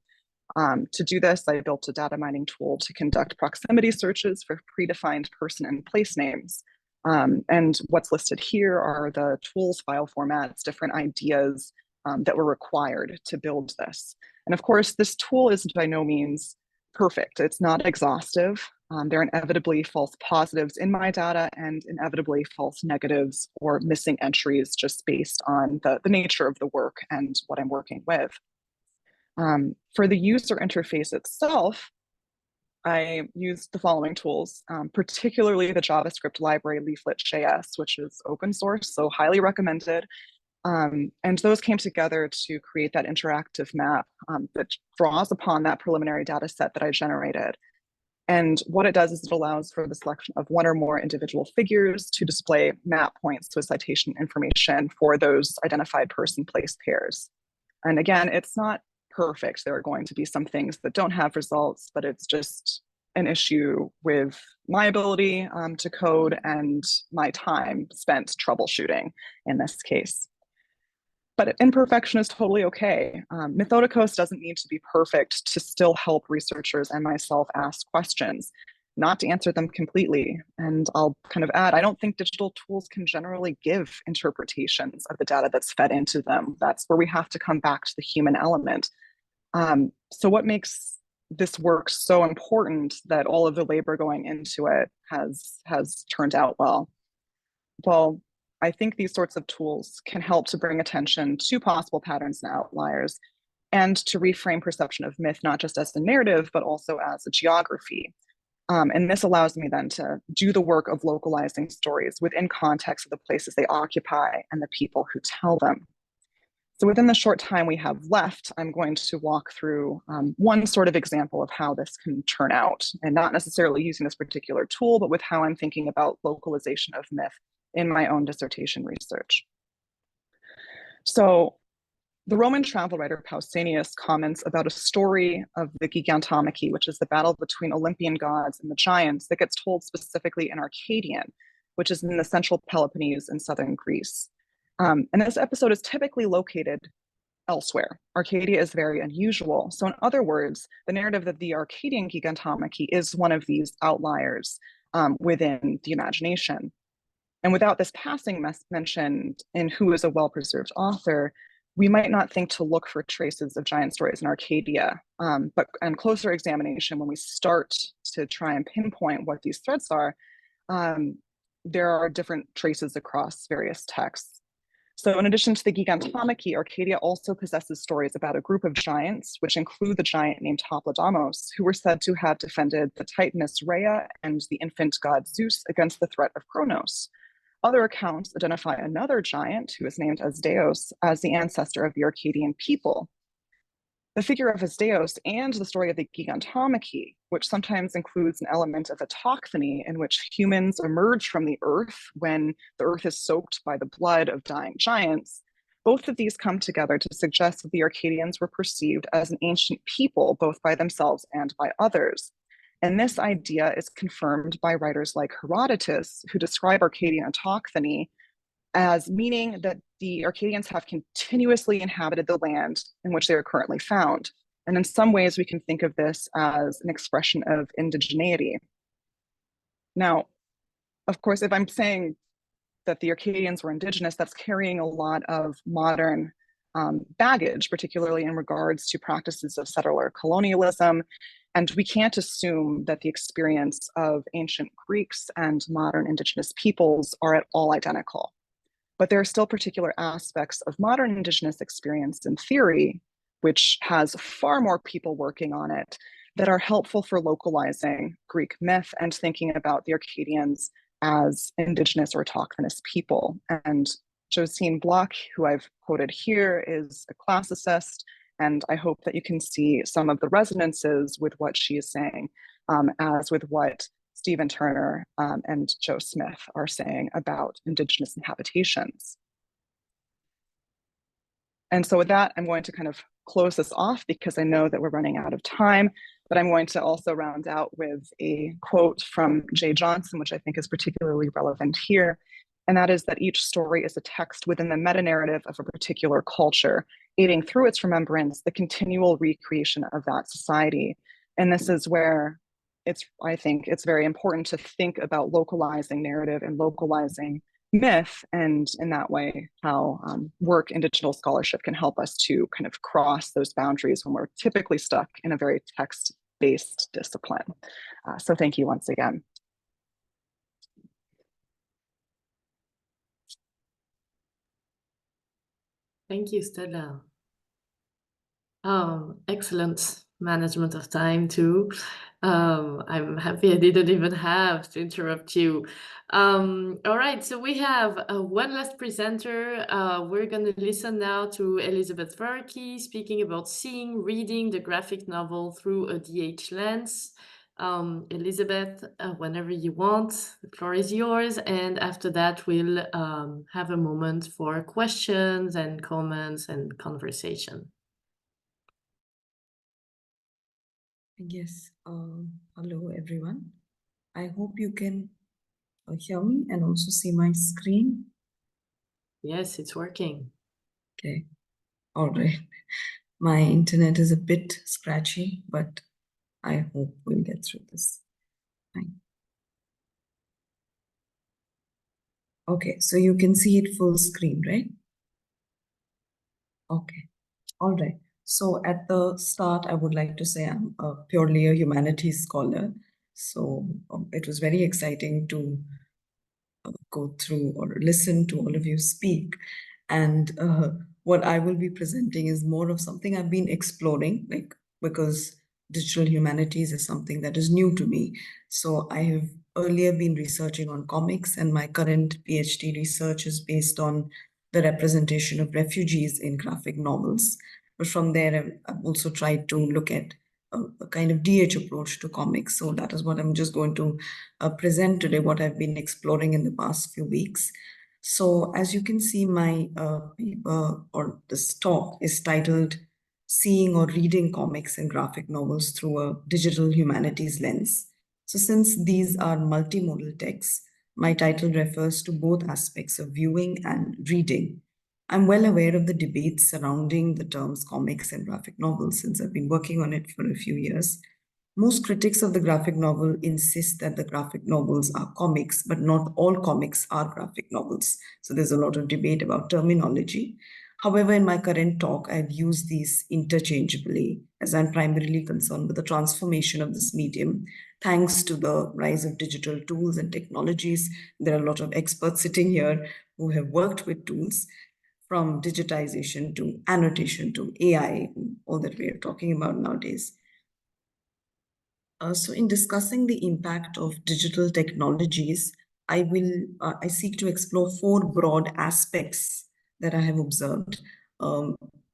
[SPEAKER 5] To do this, I built a data mining tool to conduct proximity searches for predefined person and place names. And what's listed here are the tools file formats, different ideas that were required to build this. And of course, this tool is by no means perfect. It's not exhaustive. There are inevitably false positives in my data and inevitably false negatives or missing entries just based on the nature of the work and what I'm working with. For the user interface itself, I used the following tools, particularly the JavaScript library Leaflet.js, which is open source, so highly recommended. And those came together to create that interactive map that draws upon that preliminary data set that I generated. And what it does is it allows for the selection of one or more individual figures to display map points to citation information for those identified person-place pairs. And again, it's not perfect. There are going to be some things that don't have results, but it's just an issue with my ability to code and my time spent troubleshooting in this case. But imperfection is totally okay. Methodikos doesn't need to be perfect to still help researchers and myself ask questions, not to answer them completely. And I'll kind of add, I don't think digital tools can generally give interpretations of the data that's fed into them. That's where we have to come back to the human element. So what makes this work so important that all of the labor going into it has turned out well? Well, I think these sorts of tools can help to bring attention to possible patterns and outliers, and to reframe perception of myth, not just as a narrative, but also as a geography. And this allows me then to do the work of localizing stories within context of the places they occupy and the people who tell them. So within the short time we have left, I'm going to walk through one sort of example of how this can turn out, and not necessarily using this particular tool, but with how I'm thinking about localization of myth in my own dissertation research. So the Roman travel writer Pausanias comments about a story of the Gigantomachy, which is the battle between Olympian gods and the giants that gets told specifically in Arcadian, which is in the central Peloponnese in southern Greece. And this episode is typically located elsewhere. Arcadia is very unusual. So in other words, the narrative of the Arcadian Gigantomachy is one of these outliers within the imagination. And without this passing mention in who is a well-preserved author, we might not think to look for traces of giant stories in Arcadia, but on closer examination, when we start to try and pinpoint what these threads are, there are different traces across various texts. So in addition to the Gigantomachy, Arcadia also possesses stories about a group of giants, which include the giant named Toplodamos, who were said to have defended the Titaness Rhea and the infant god Zeus against the threat of Kronos. Other accounts identify another giant, who is named Asdeus, as the ancestor of the Arcadian people. The figure of Asdeus and the story of the Gigantomachy, which sometimes includes an element of autochthony in which humans emerge from the earth when the earth is soaked by the blood of dying giants, both of these come together to suggest that the Arcadians were perceived as an ancient people, both by themselves and by others. And this idea is confirmed by writers like Herodotus, who describe Arcadian autochthony as meaning that the Arcadians have continuously inhabited the land in which they are currently found. And in some ways, we can think of this as an expression of indigeneity. Now, of course, if I'm saying that the Arcadians were indigenous, that's carrying a lot of modern baggage, particularly in regards to practices of settler colonialism. And we can't assume that the experience of ancient Greeks and modern indigenous peoples are at all identical. But there are still particular aspects of modern indigenous experience in theory, which has far more people working on it, that are helpful for localizing Greek myth and thinking about the Arcadians as indigenous or autochthonous people. And Josine Bloch, who I've quoted here, is a classicist, and I hope that you can see some of the resonances with what she is saying, as with what Stephen Turner and Joe Smith are saying about indigenous inhabitations. And so with that, I'm going to kind of close this off because I know that we're running out of time, but I'm going to also round out with a quote from Jay Johnson, which I think is particularly relevant here. And that is that each story is a text within the meta-narrative of a particular culture, aiding through its remembrance the continual recreation of that society. And this is where I think it's very important to think about localizing narrative and localizing myth, and in that way, how work in digital scholarship can help us to kind of cross those boundaries when we're typically stuck in a very text-based discipline. So thank you once again.
[SPEAKER 4] Thank you, Stella. Excellent management of time too. I'm happy I didn't even have to interrupt you. All right, so we have one last presenter. We're going to listen now to Elizabeth Varkey speaking about seeing, reading the graphic novel through a DH lens. Elizabeth, whenever you want, the floor is yours. And after that, we'll have a moment for questions and comments and conversation.
[SPEAKER 6] Yes, hello everyone. I hope you can hear me and also see my screen.
[SPEAKER 4] Yes, it's working.
[SPEAKER 6] Okay, all right. My internet is a bit scratchy, but I hope we'll get through this. Fine. Okay, so you can see it full screen, right? Okay, all right. So at the start, I would like to say I'm purely a humanities scholar. So it was very exciting to go through or listen to all of you speak. And what I will be presenting is more of something I've been exploring, like, because digital humanities is something that is new to me. So I have earlier been researching on comics, and my current PhD research is based on the representation of refugees in graphic novels. But from there, I've also tried to look at a kind of DH approach to comics. So that is what I'm just going to present today, what I've been exploring in the past few weeks. So as you can see, my paper or this talk is titled Seeing or Reading Comics and Graphic Novels Through a Digital Humanities Lens. So since these are multimodal texts, my title refers to both aspects of viewing and reading. I'm well aware of the debates surrounding the terms comics and graphic novels since I've been working on it for a few years. Most critics of the graphic novel insist that the graphic novels are comics, but not all comics are graphic novels. So there's a lot of debate about terminology. However, in my current talk, I've used these interchangeably as I'm primarily concerned with the transformation of this medium. Thanks to the rise of digital tools and technologies, there are a lot of experts sitting here who have worked with tools from digitization to annotation to AI, all that we are talking about nowadays. So in discussing the impact of digital technologies, I seek to explore 4 broad aspects that I have observed,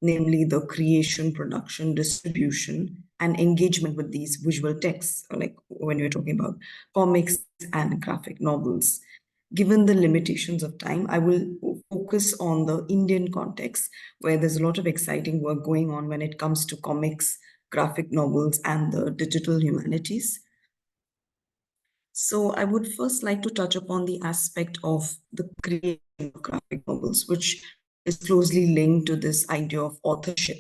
[SPEAKER 6] namely the creation, production, distribution, and engagement with these visual texts, like when we're talking about comics and graphic novels. Given the limitations of time, I will focus on the Indian context, where there's a lot of exciting work going on when it comes to comics, graphic novels, and the digital humanities. So I would first like to touch upon the aspect of the creation of graphic novels, which is closely linked to this idea of authorship.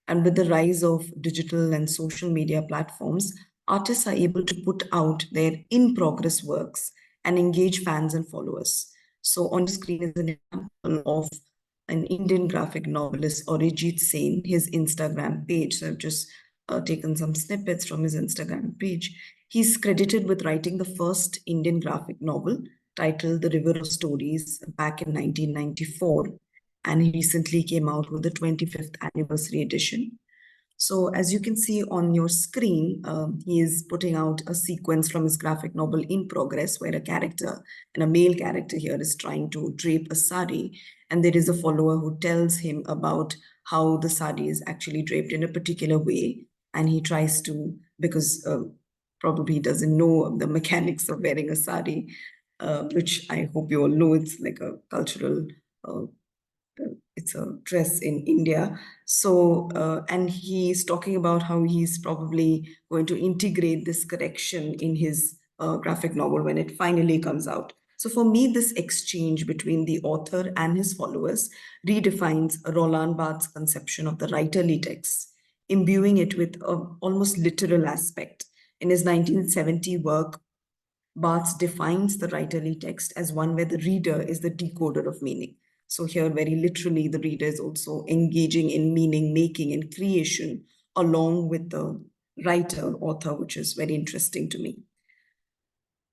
[SPEAKER 6] And with the rise of digital and social media platforms, artists are able to put out their in-progress works and engage fans and followers. So on the screen is an example of an Indian graphic novelist, Arijit Sen, his Instagram page. So I've just taken some snippets from his Instagram page. He's credited with writing the first Indian graphic novel titled The River of Stories back in 1994. And he recently came out with the 25th anniversary edition. So as you can see on your screen, he is putting out a sequence from his graphic novel In Progress, where a character, and a male character here, is trying to drape a sari. And there is a follower who tells him about how the sari is actually draped in a particular way. And he tries to, because probably he doesn't know the mechanics of wearing a sari, which I hope you all know, it's like a cultural it's a dress in India. So, and he's talking about how he's probably going to integrate this correction in his graphic novel when it finally comes out. So for me, this exchange between the author and his followers redefines Roland Barthes' conception of the writerly text, imbuing it with an almost literal aspect. In his 1970 work, Barthes defines the writerly text as one where the reader is the decoder of meaning. So here, very literally, the reader is also engaging in meaning making and creation along with the writer, author, which is very interesting to me.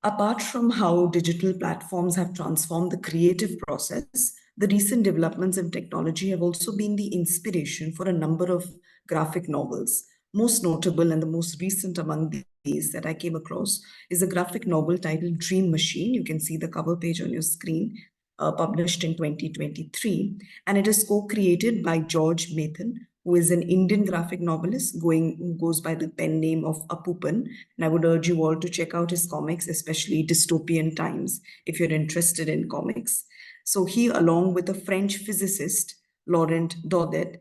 [SPEAKER 6] Apart from how digital platforms have transformed the creative process, the recent developments in technology have also been the inspiration for a number of graphic novels. Most notable and the most recent among these that I came across is a graphic novel titled Dream Machine. You can see the cover page on your screen, published in 2023. And it is co-created by George Mathan, who is an Indian graphic novelist who goes by the pen name of Apupan. And I would urge you all to check out his comics, especially Dystopian Times, if you're interested in comics. So he, along with a French physicist, Laurent Daudet,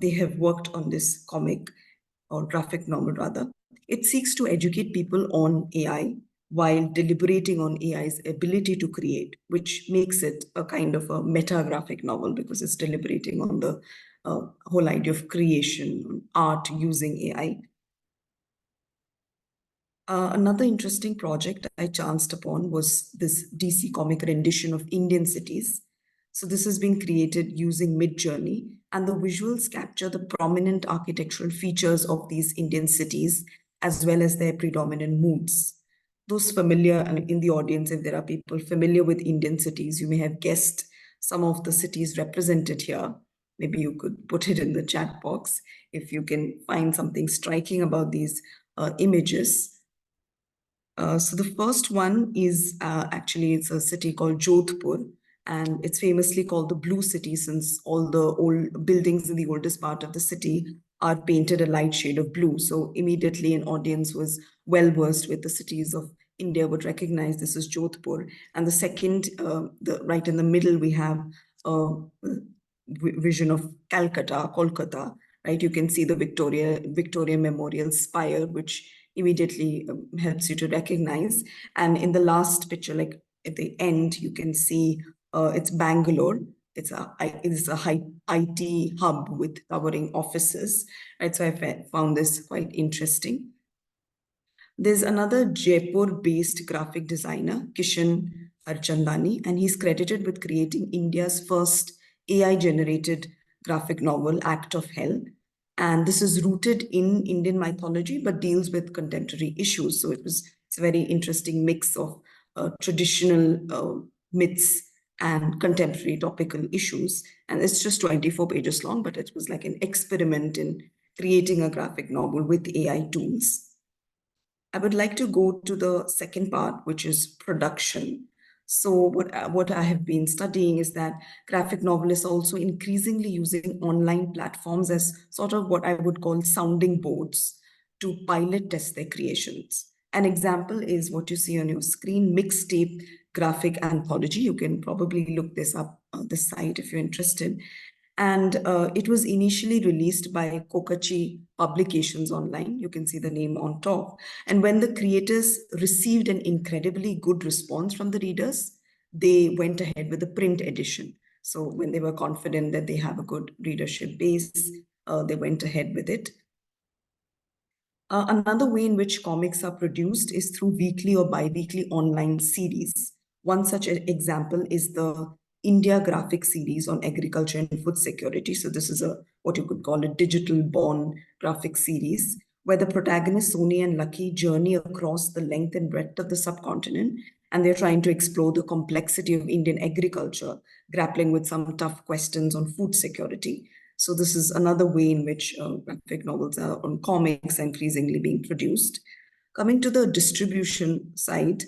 [SPEAKER 6] they have worked on this comic, or graphic novel rather. It seeks to educate people on AI while deliberating on AI's ability to create, which makes it a kind of a meta graphic novel because it's deliberating on the whole idea of creation, art using AI. Another interesting project I chanced upon was this DC comic rendition of Indian cities. So this has been created using Midjourney, and the visuals capture the prominent architectural features of these Indian cities, as well as their predominant moods. Those familiar, I mean, in the audience, if there are people familiar with Indian cities, you may have guessed some of the cities represented here. Maybe you could put it in the chat box if you can find something striking about these images. So the first one is actually, it's a city called Jodhpur, and it's famously called the Blue City since all the old buildings in the oldest part of the city are painted a light shade of blue. So immediately an audience was well versed with the cities of India would recognize this as Jodhpur. And the second, right in the middle, we have a vision of Kolkata, right? You can see the Victoria Memorial Spire, which immediately helps you to recognize. And in the last picture, like at the end, you can see it's Bangalore. It's a high IT hub with covering offices, right? So I found this quite interesting. There's another Jaipur-based graphic designer, Kishan Harchandani, and he's credited with creating India's first AI-generated graphic novel, Act of Hell. And this is rooted in Indian mythology, but deals with contemporary issues. So it's a very interesting mix of traditional myths and contemporary topical issues. And it's just 24 pages long, but it was like an experiment in creating a graphic novel with AI tools. I would like to go to the second part, which is production. So what I have been studying is that graphic novelists are also increasingly using online platforms as sort of what I would call sounding boards to pilot test their creations. An example is what you see on your screen, Mixtape Graphic Anthology. You can probably look this up on the site if you're interested. And it was initially released by Kokachi Publications online. You can see the name on top. And when the creators received an incredibly good response from the readers, they went ahead with the print edition. So when they were confident that they have a good readership base, they went ahead with it. Another way in which comics are produced is through weekly or bi-weekly online series. One such example is the India graphic series on agriculture and food security. So this is what you could call a digital-born graphic series, where the protagonists, Sony and Lucky, journey across the length and breadth of the subcontinent, and they're trying to explore the complexity of Indian agriculture, grappling with some tough questions on food security. So this is another way in which graphic novels are on comics are increasingly being produced. Coming to the distribution side,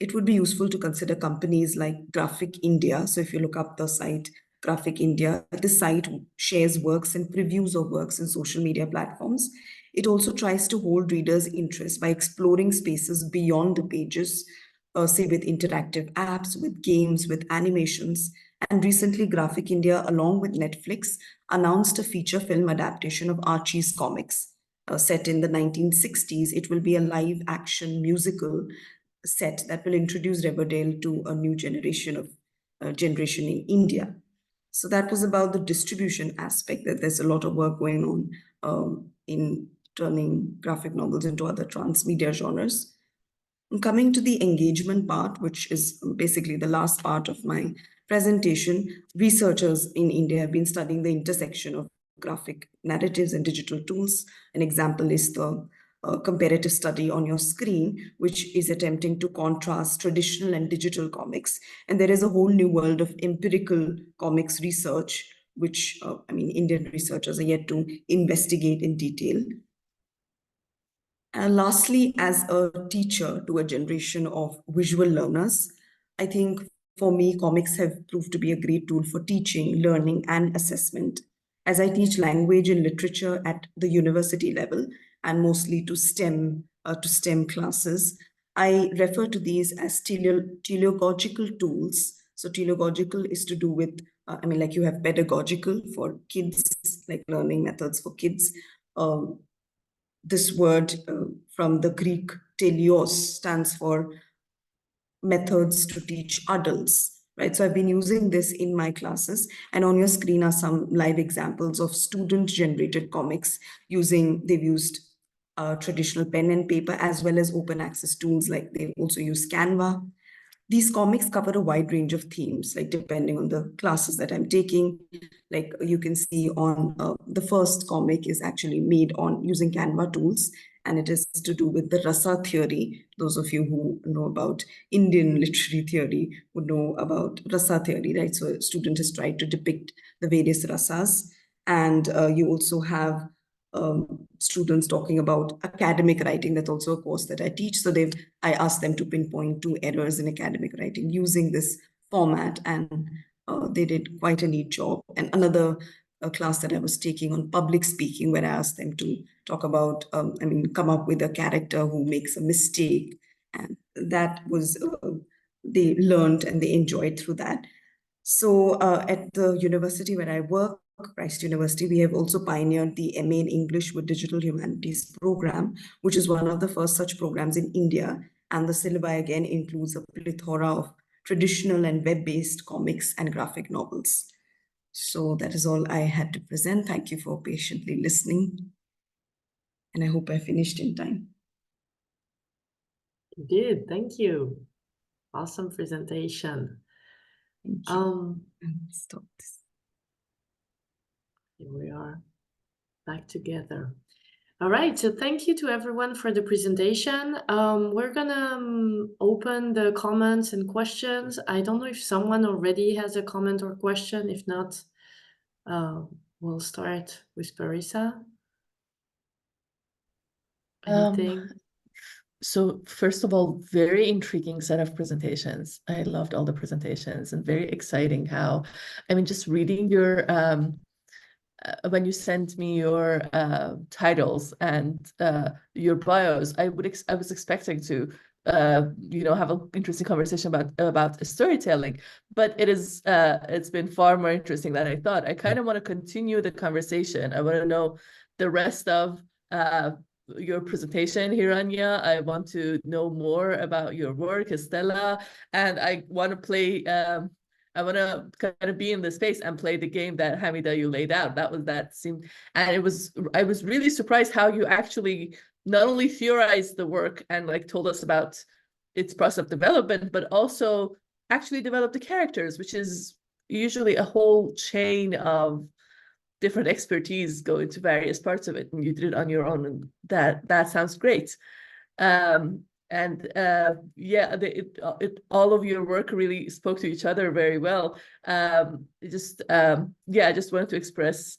[SPEAKER 6] it would be useful to consider companies like Graphic India. So if you look up the site Graphic India, this site shares works and previews of works in social media platforms. It also tries to hold readers' interest by exploring spaces beyond the pages, say with interactive apps, with games, with animations. And recently, Graphic India, along with Netflix, announced a feature film adaptation of Archie's comics. Set in the 1960s, it will be a live action musical set that will introduce Riverdale to a new generation in India. So that was about the distribution aspect, that there's a lot of work going on in turning graphic novels into other transmedia genres. Coming to the engagement part, which is basically the last part of my presentation, researchers in India have been studying the intersection of graphic narratives and digital tools. An example is the comparative study on your screen, which is attempting to contrast traditional and digital comics. And there is a whole new world of empirical comics research, which Indian researchers are yet to investigate in detail. And lastly, as a teacher to a generation of visual learners, I think for me, comics have proved to be a great tool for teaching, learning, and assessment. As I teach language and literature at the university level, and mostly to STEM classes, I refer to these as teleological tools. So teleological is to do with, like you have pedagogical for kids, like learning methods for kids. This word from the Greek teleos stands for methods to teach adults, right? So I've been using this in my classes, and on your screen are some live examples of student-generated comics they've used traditional pen and paper as well as open access tools, like they also use Canva. These comics cover a wide range of themes, like depending on the classes that I'm taking. Like you can see on the first comic is actually made on using Canva tools, and it is to do with the rasa theory. Those of you who know about Indian literary theory would know about rasa theory, right? So a student has tried to depict the various rasas, and you also have students talking about academic writing. That's also a course that I teach. So I asked them to pinpoint 2 errors in academic writing using this format, and they did quite a neat job. And another class that I was taking on public speaking, where I asked them to talk about, come up with a character who makes a mistake. And that was, they learned and they enjoyed through that. So at the university where I work, Christ University, we have also pioneered the MA in English with Digital Humanities program, which is one of the first such programs in India. And the syllabi again includes a plethora of traditional and web-based comics and graphic novels. So that is all I had to present. Thank you for patiently listening. And I hope I finished in time.
[SPEAKER 4] You did. Thank you. Awesome presentation.
[SPEAKER 6] Thank you. Stop this.
[SPEAKER 4] Here we are back together. All right, so thank you to everyone for the presentation. We're gonna open the comments and questions. I don't know if someone already has a comment or question. If not, we'll start with Parisa. Anything?
[SPEAKER 1] So first of all, very intriguing set of presentations. I loved all the presentations and very exciting how, I mean, just reading your, when you sent me your titles and your bios, I was expecting to, have an interesting conversation about storytelling, but it's been far more interesting than I thought. I kind of want to continue the conversation. I want to know the rest of your presentation, Hiranya. I want to know more about your work, Stella, and I want to play. I want to kind of be in the space and play the game that Hamida you laid out. That seemed, and I was really surprised how you actually not only theorized the work and like told us about its process of development, but also actually developed the characters, which is usually a whole chain of different expertise go into various parts of it, and you did it on your own, and that sounds great. And yeah, all of your work really spoke to each other very well. Yeah, I just wanted to express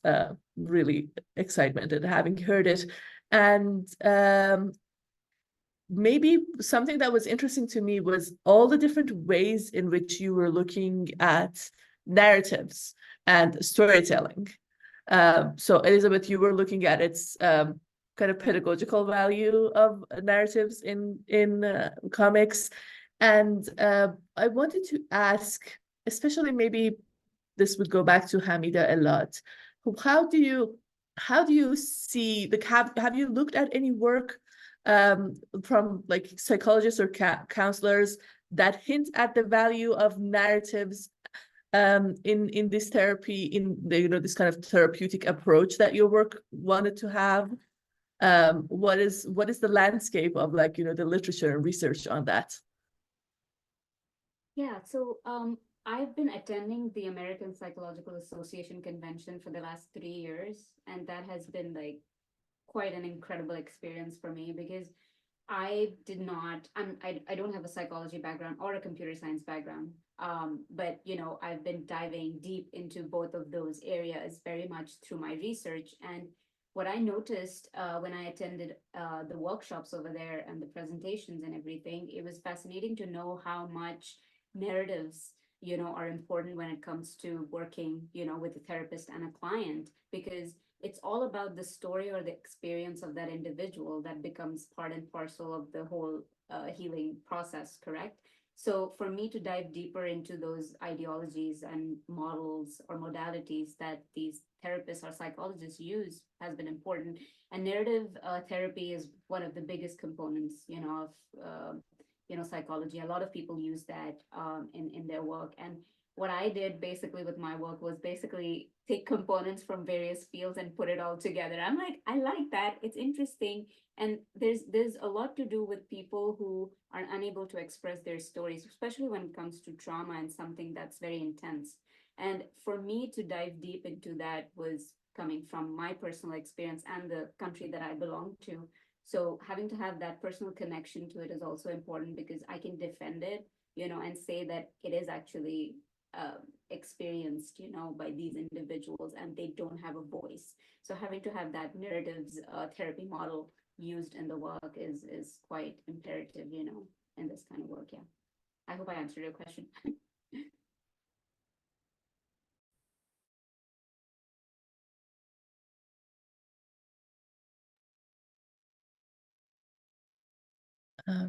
[SPEAKER 1] really excitement at having heard it. And maybe something that was interesting to me was all the different ways in which you were looking at narratives and storytelling. So Elizabeth, you were looking at its kind of pedagogical value of narratives in comics, and I wanted to ask, especially maybe this would go back to Hamida a lot. How do you see have you looked at any work from like psychologists or counselors that hint at the value of narratives in this therapy, in the, this kind of therapeutic approach that your work wanted to have? What is the landscape of like, the literature and research on that?
[SPEAKER 3] Yeah, so I've been attending the American Psychological Association convention for the last 3 years, and that has been like quite an incredible experience for me, because I don't have a psychology background or a computer science background. But I've been diving deep into both of those areas very much through my research. And what I noticed when I attended the workshops over there and the presentations and everything, it was fascinating to know how much narratives are important when it comes to working with a therapist and a client, because it's all about the story or the experience of that individual that becomes part and parcel of the whole healing process, correct? So for me to dive deeper into those ideologies and models or modalities that these therapists or psychologists use has been important. And narrative therapy is one of the biggest components, of psychology. A lot of people use that in their work. And what I did basically with my work was basically take components from various fields and put it all together. I'm like, I like that. It's interesting. And there's a lot to do with people who are unable to express their stories, especially when it comes to trauma and something that's very intense. And for me to dive deep into that was coming from my personal experience and the country that I belong to. So having to have that personal connection to it is also important, because I can defend it, and say that it is actually experienced, by these individuals, and they don't have a voice. So having to have that narratives therapy model used in the work is quite imperative, in this kind of work. Yeah, I hope I answered your question.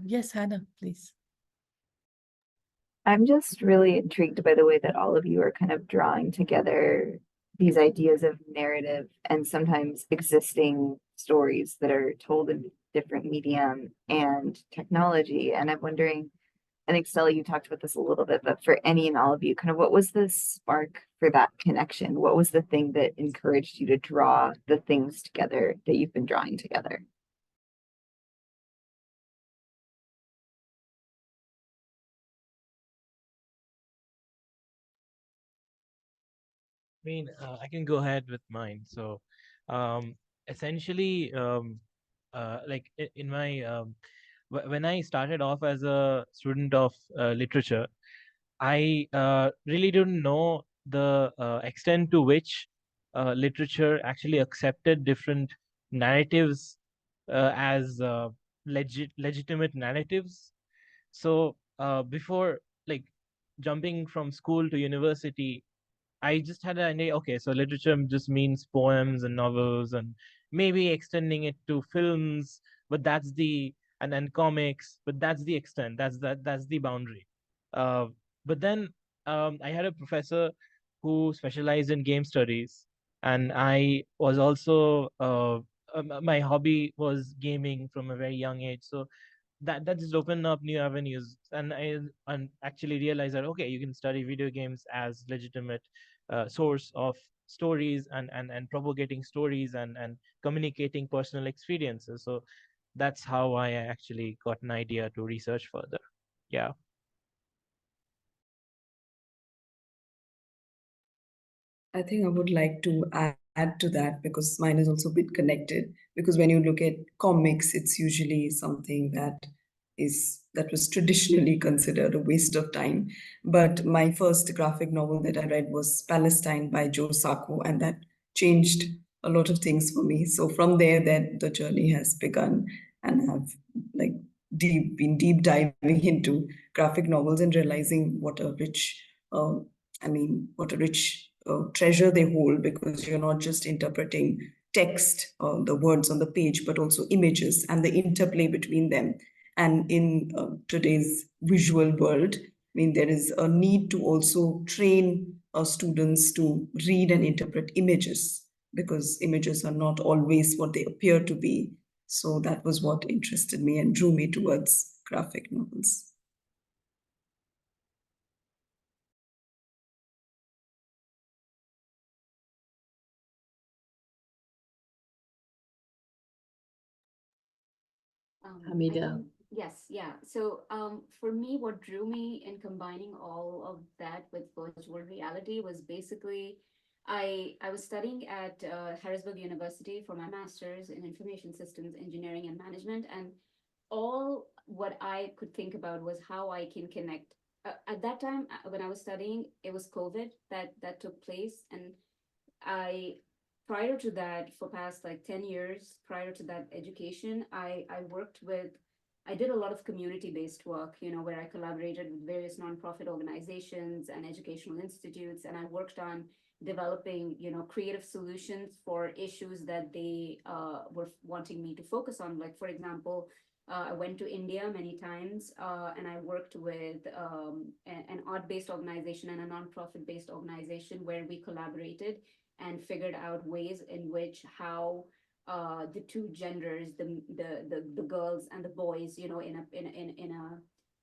[SPEAKER 1] Yes, Hannah, please.
[SPEAKER 7] I'm just really intrigued by the way that all of you are kind of drawing together these ideas of narrative and sometimes existing stories that are told in different medium and technology. And I'm wondering, I think Stella, you talked about this a little bit, but for any and all of you, kind of what was the spark for that connection? What was the thing that encouraged you to draw the things together that you've been drawing together?
[SPEAKER 2] mean, I can go ahead with mine. So, essentially, like in my when I started off as a student of literature, I really didn't know the extent to which literature actually accepted different narratives as legitimate narratives. So before like jumping from school to university, I just had an idea, okay, so literature just means poems and novels and maybe extending it to films, but that's the and then comics, but that's the extent, that's the boundary. Uh, but then I had a professor who specialized in game studies, and I was also my hobby was gaming from a very young age. So that just opened up new avenues, and I actually realized that okay, you can study video games as legitimate source of stories and propagating stories and communicating personal experiences. So that's how I actually got an idea to research further. Yeah.
[SPEAKER 6] I think I would like to add to that because mine is also a bit connected. Because when you look at comics, it's usually something that was traditionally considered a waste of time. But my first graphic novel that I read was Palestine by Joe Sacco, and that changed a lot of things for me. So from there, then the journey has begun, and I've like been deep diving into graphic novels and realizing what a rich what a rich treasure they hold, because you're not just interpreting text, the words on the page, but also images and the interplay between them. And in today's visual world, I mean, there is a need to also train students to read and interpret images, because images are not always what they appear to be. So that was what interested me and drew me towards graphic novels.
[SPEAKER 4] Hamida.
[SPEAKER 3] Yes, yeah. So for me, what drew me in combining all of that with virtual reality was basically I was studying at Harrisburg University for my master's in information systems engineering and management, and all what I could think about was how I can connect. At that time, when I was studying, it was COVID that took place, and I prior to that, for past like 10 years prior to that education, I worked with, I did a lot of community-based work, you know, where I collaborated with various nonprofit organizations and educational institutes, and I worked on developing, you know, creative solutions for issues that they were wanting me to focus on. Like, for example, I went to India many times, and I worked with an art-based organization and a nonprofit-based organization where we collaborated and figured out ways in which how the two genders, the girls and the boys, you know,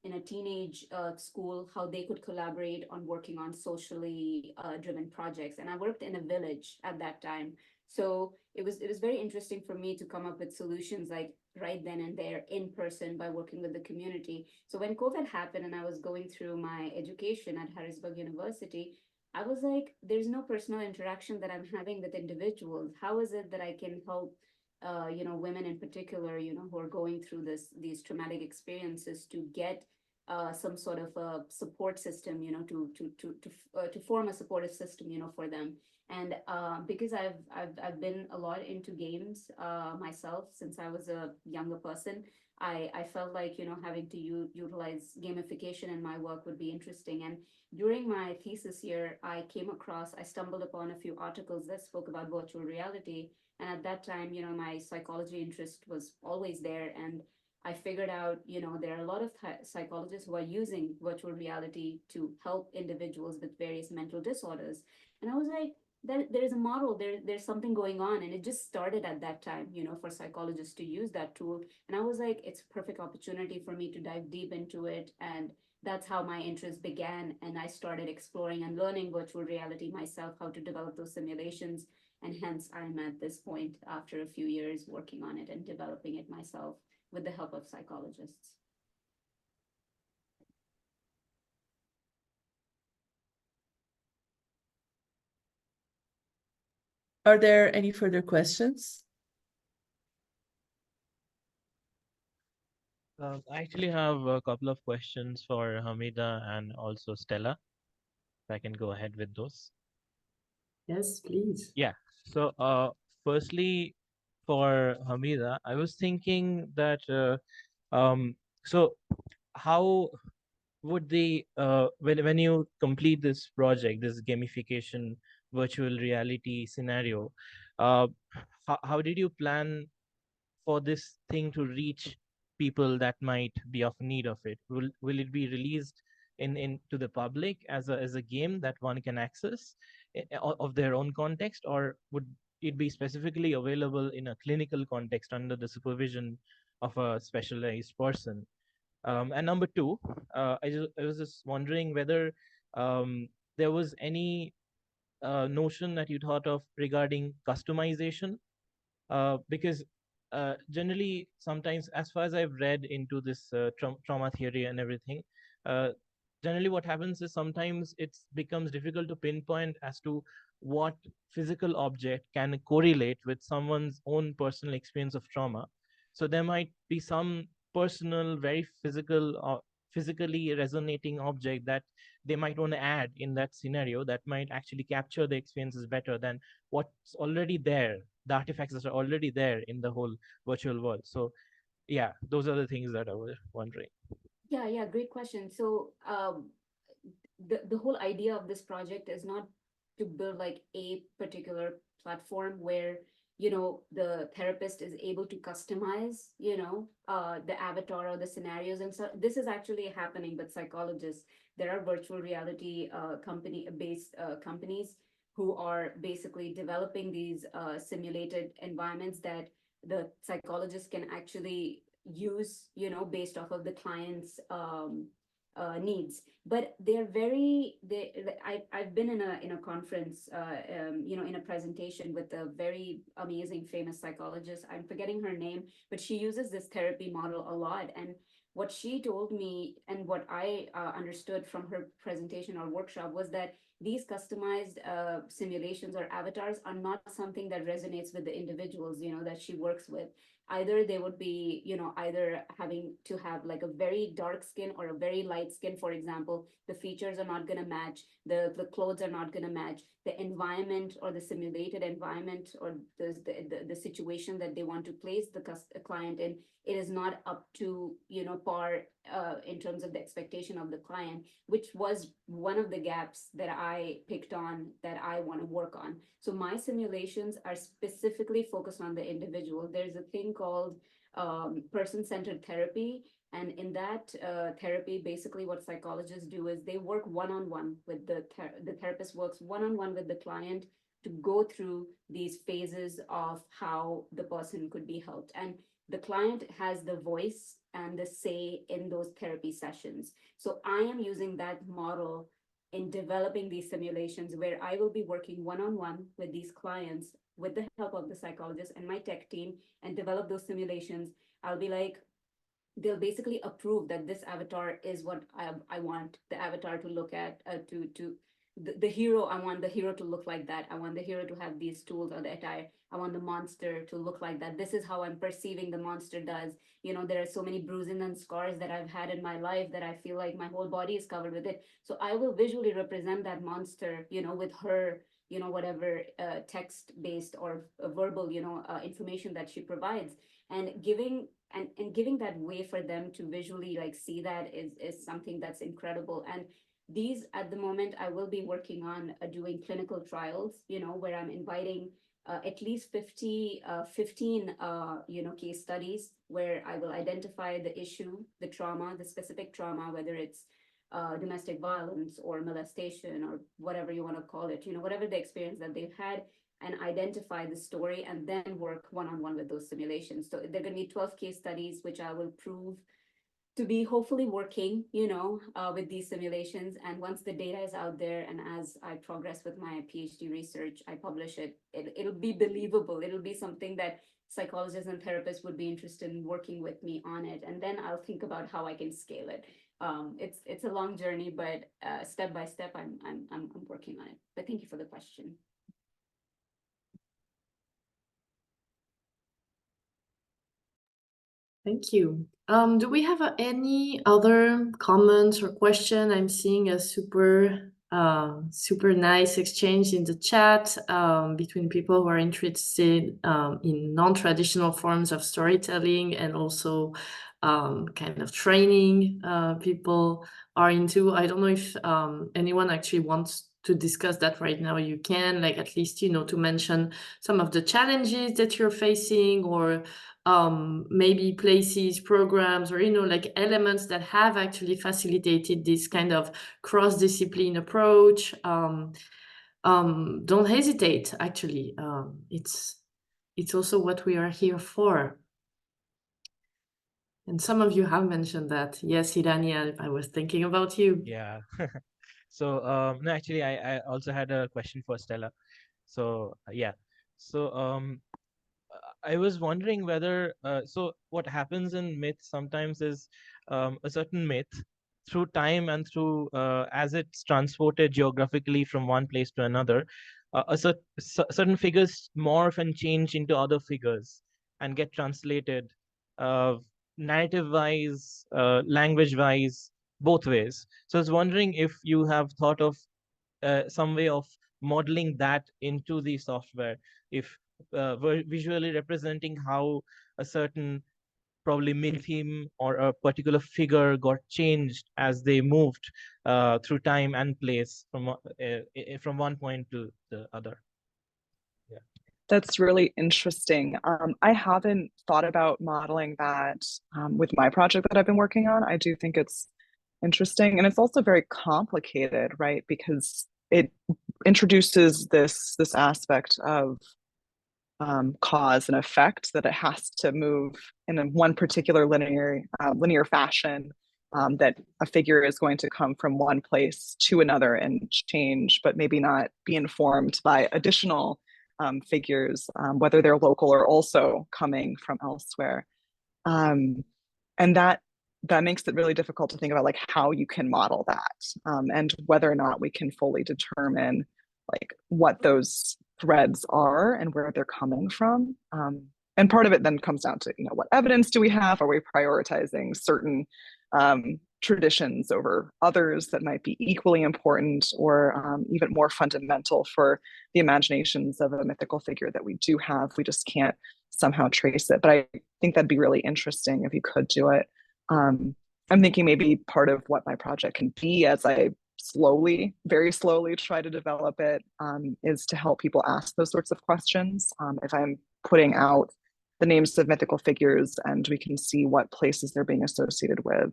[SPEAKER 3] in a teenage school, how they could collaborate on working on socially driven projects. And I worked in a village at that time, so it was very interesting for me to come up with solutions like right then and there in person by working with the community. So when COVID happened and I was going through my education at Harrisburg University, I was like, there's no personal interaction that I'm having with individuals. How is it that I can help, you know, women in particular, you know, who are going through these traumatic experiences to get some sort of a support system, you know, to form a supportive system, you know, for them. And because I've been a lot into games myself since I was a younger person, I felt like, you know, having to utilize gamification in my work would be interesting. And during my thesis year, I stumbled upon a few articles that spoke about virtual reality. And at that time, you know, my psychology interest was always there. And I figured out, you know, there are a lot of psychologists who are using virtual reality to help individuals with various mental disorders. And I was like, there is a model, there's something going on. And it just started at that time, you know, for psychologists to use that tool. And I was like, it's a perfect opportunity for me to dive deep into it. And that's how my interest began. And I started exploring and learning virtual reality myself, how to develop those simulations. And hence I'm at this point after a few years working on it and developing it myself with the help of psychologists.
[SPEAKER 1] Are there any further questions?
[SPEAKER 2] I actually have a couple of questions for Hamida and also Stella. If I can go ahead with those.
[SPEAKER 4] Yes, please.
[SPEAKER 2] Yeah. So, firstly, for Hamida, I was thinking that, so how would they, when you complete this project, this gamification virtual reality scenario, uh, how did you plan for this thing to reach people that might be of need of it? Will it be released in to the public as a game that one can access of their own context, or would it be specifically available in a clinical context under the supervision of a specialized person? And number two, I was just wondering whether there was any notion that you thought of regarding customization, because generally sometimes, as far as I've read into this trauma theory and everything, uh, generally what happens is sometimes it becomes difficult to pinpoint as to what physical object can correlate with someone's own personal experience of trauma. So there might be some personal, very physical, physically resonating object that they might want to add in that scenario that might actually capture the experiences better than what's already there, the artifacts that are already there in the whole virtual world. So yeah, those are the things that I was wondering.
[SPEAKER 3] Yeah, great question. So the whole idea of this project is not to build like a particular platform where the therapist is able to customize the avatar or the scenarios. And so this is actually happening with psychologists. There are virtual reality company based companies who are basically developing these simulated environments that the psychologist can actually use based off of the client's needs. But I've been in a conference, in a presentation with a very amazing famous psychologist. I'm forgetting her name, but she uses this therapy model a lot. And what she told me and what I understood from her presentation or workshop was that these customized simulations or avatars are not something that resonates with the individuals that she works with. Either they would be either having to have like a very dark skin or a very light skin. For example, the features are not going to match, the clothes are not going to match, the environment or the simulated environment or the situation that they want to place the client in, it is not up to par in terms of the expectation of the client, which was one of the gaps that I picked on that I want to work on. So my simulations are specifically focused on the individual. There's a thing called person-centered therapy. And in that therapy, basically what psychologists do is they work one-on-one with the therapist works one-on-one with the client to go through these phases of how the person could be helped. And the client has the voice and the say in those therapy sessions. So I am using that model in developing these simulations where I will be working one-on-one with these clients with the help of the psychologist and my tech team and develop those simulations. I'll be like, they'll basically approve that this avatar is what I want the avatar to look at, the hero. I want the hero to look like that. I want the hero to have these tools or the attire. I want the monster to look like that. This is how I'm perceiving the monster does. There are so many bruises and scars that I've had in my life that I feel like my whole body is covered with it. So I will visually represent that monster, with her, whatever text-based or verbal, information that she provides, and giving that way for them to visually like see that is something that's incredible. And these at the moment I will be working on doing clinical trials, where I'm inviting at least 15 case studies where I will identify the issue, the trauma, the specific trauma, whether it's domestic violence or molestation or whatever you want to call it, whatever the experience that they've had, and identify the story and then work one-on-one with those simulations. So there are going to be 12 case studies, which I will prove to be hopefully working, with these simulations. And once the data is out there and as I progress with my PhD research, I publish it, it'll be believable. It'll be something that psychologists and therapists would be interested in working with me on it. And then I'll think about how I can scale it. It's a long journey, but step by step, I'm working on it. But thank you for the question.
[SPEAKER 4] Thank you. Do we have any other comments or question? I'm seeing a super nice exchange in the chat between people who are interested in non-traditional forms of storytelling and also kind of training people are into. I don't know if anyone actually wants to discuss that right now. You can, like, at least, you know, to mention some of the challenges that you're facing, or maybe places, programs, or, you know, like elements that have actually facilitated this kind of cross-discipline approach. Don't hesitate, actually. It's also what we are here for. And some of you have mentioned that. Yes, Hiranya, I was thinking about you.
[SPEAKER 2] Yeah. So no, actually, I also had a question for Stella. So yeah. So I was wondering whether so what happens in myths sometimes is a certain myth through time and through as it's transported geographically from one place to another, certain figures morph and change into other figures and get translated uh, narrative wise, language wise, both ways. So I was wondering if you have thought of some way of modeling that into the software, if visually representing how a certain probably myth theme or a particular figure got changed as they moved through time and place from one point to the other. Yeah.
[SPEAKER 5] That's really interesting. I haven't thought about modeling that with my project that I've been working on. I do think it's interesting, and it's also very complicated, right? Because it introduces this aspect of cause and effect, that it has to move in one particular linear fashion, that a figure is going to come from one place to another and change, but maybe not be informed by additional figures, whether they're local or also coming from elsewhere. And that makes it really difficult to think about like how you can model that, and whether or not we can fully determine like what those threads are and where they're coming from. And part of it then comes down to, you know, what evidence do we have? Are we prioritizing certain traditions over others that might be equally important, or even more fundamental for the imaginations of a mythical figure that we do have? We just can't somehow trace it. But I think that'd be really interesting if you could do it. I'm thinking maybe part of what my project can be, as I very slowly try to develop it, is to help people ask those sorts of questions. If I'm putting out the names of mythical figures and we can see what places they're being associated with,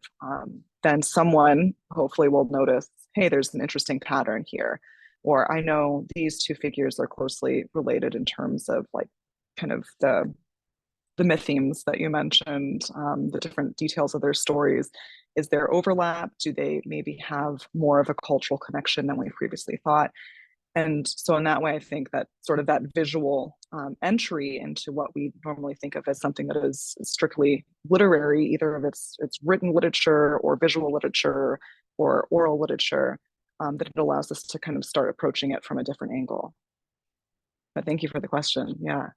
[SPEAKER 5] then someone hopefully will notice, hey, there's an interesting pattern here. Or I know these two figures are closely related in terms of like kind of the myth themes that you mentioned, the different details of their stories. Is there overlap? Do they maybe have more of a cultural connection than we previously thought? And so in that way, I think that sort of that visual entry into what we normally think of as something that is strictly literary, either of it's written literature or visual literature or oral literature, that it allows us to kind of start approaching it from a different angle. But thank you for the question. Yeah.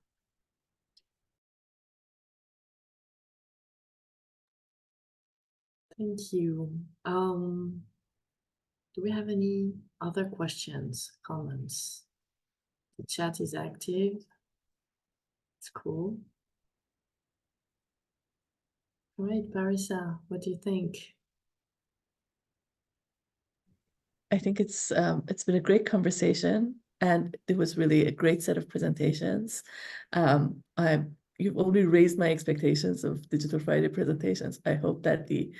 [SPEAKER 4] Thank you. Do we have any other questions, comments? The chat is active. It's cool. All right, Parisa, what do you think?
[SPEAKER 1] I think it's been a great conversation, and it was really a great set of presentations. You've already raised my expectations of Digital Friday presentations. I hope that the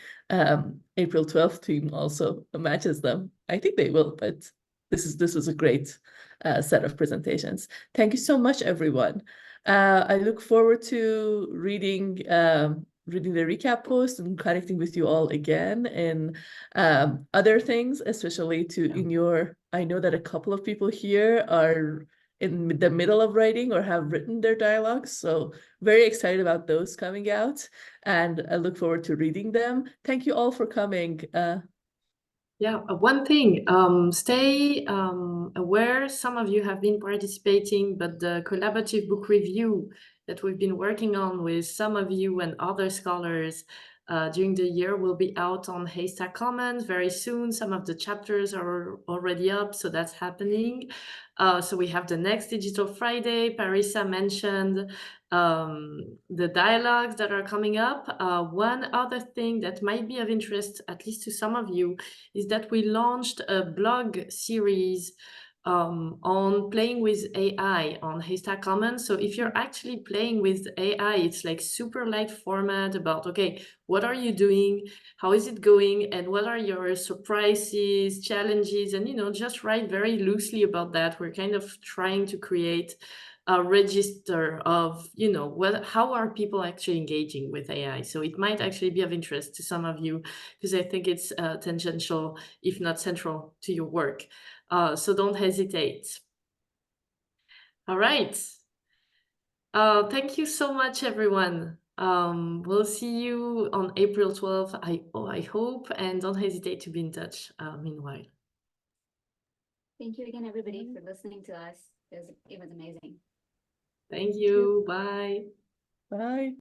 [SPEAKER 1] April 12th team also matches them. I think they will, but this was a great set of presentations. Thank you so much, everyone. I look forward to reading the recap post and connecting with you all again in other things, especially I know that a couple of people here are in the middle of writing or have written their dialogues. So very excited about those coming out, and I look forward to reading them. Thank you all for coming.
[SPEAKER 4] Yeah, one thing, stay aware. Some of you have been participating, but the collaborative book review that we've been working on with some of you and other scholars during the year will be out on HASTAC Commons very soon. Some of the chapters are already up, so that's happening. So we have the next Digital Friday. Parisa mentioned the dialogues that are coming up. One other thing that might be of interest, at least to some of you, is that we launched a blog series on playing with AI on HASTAC Commons. So if you're actually playing with AI, it's like super light format about, okay, what are you doing? How is it going? And what are your surprises, challenges? And, you know, just write very loosely about that. We're kind of trying to create a register of, you know, how are people actually engaging with AI? So it might actually be of interest to some of you, because I think it's tangential, if not central, to your work. So don't hesitate. All right. Thank you so much, everyone. We'll see you on April 12th, I hope, and don't hesitate to be in touch meanwhile.
[SPEAKER 3] Thank you again, everybody, for listening to us. It was amazing.
[SPEAKER 4] Thank you. Bye.
[SPEAKER 1] Bye.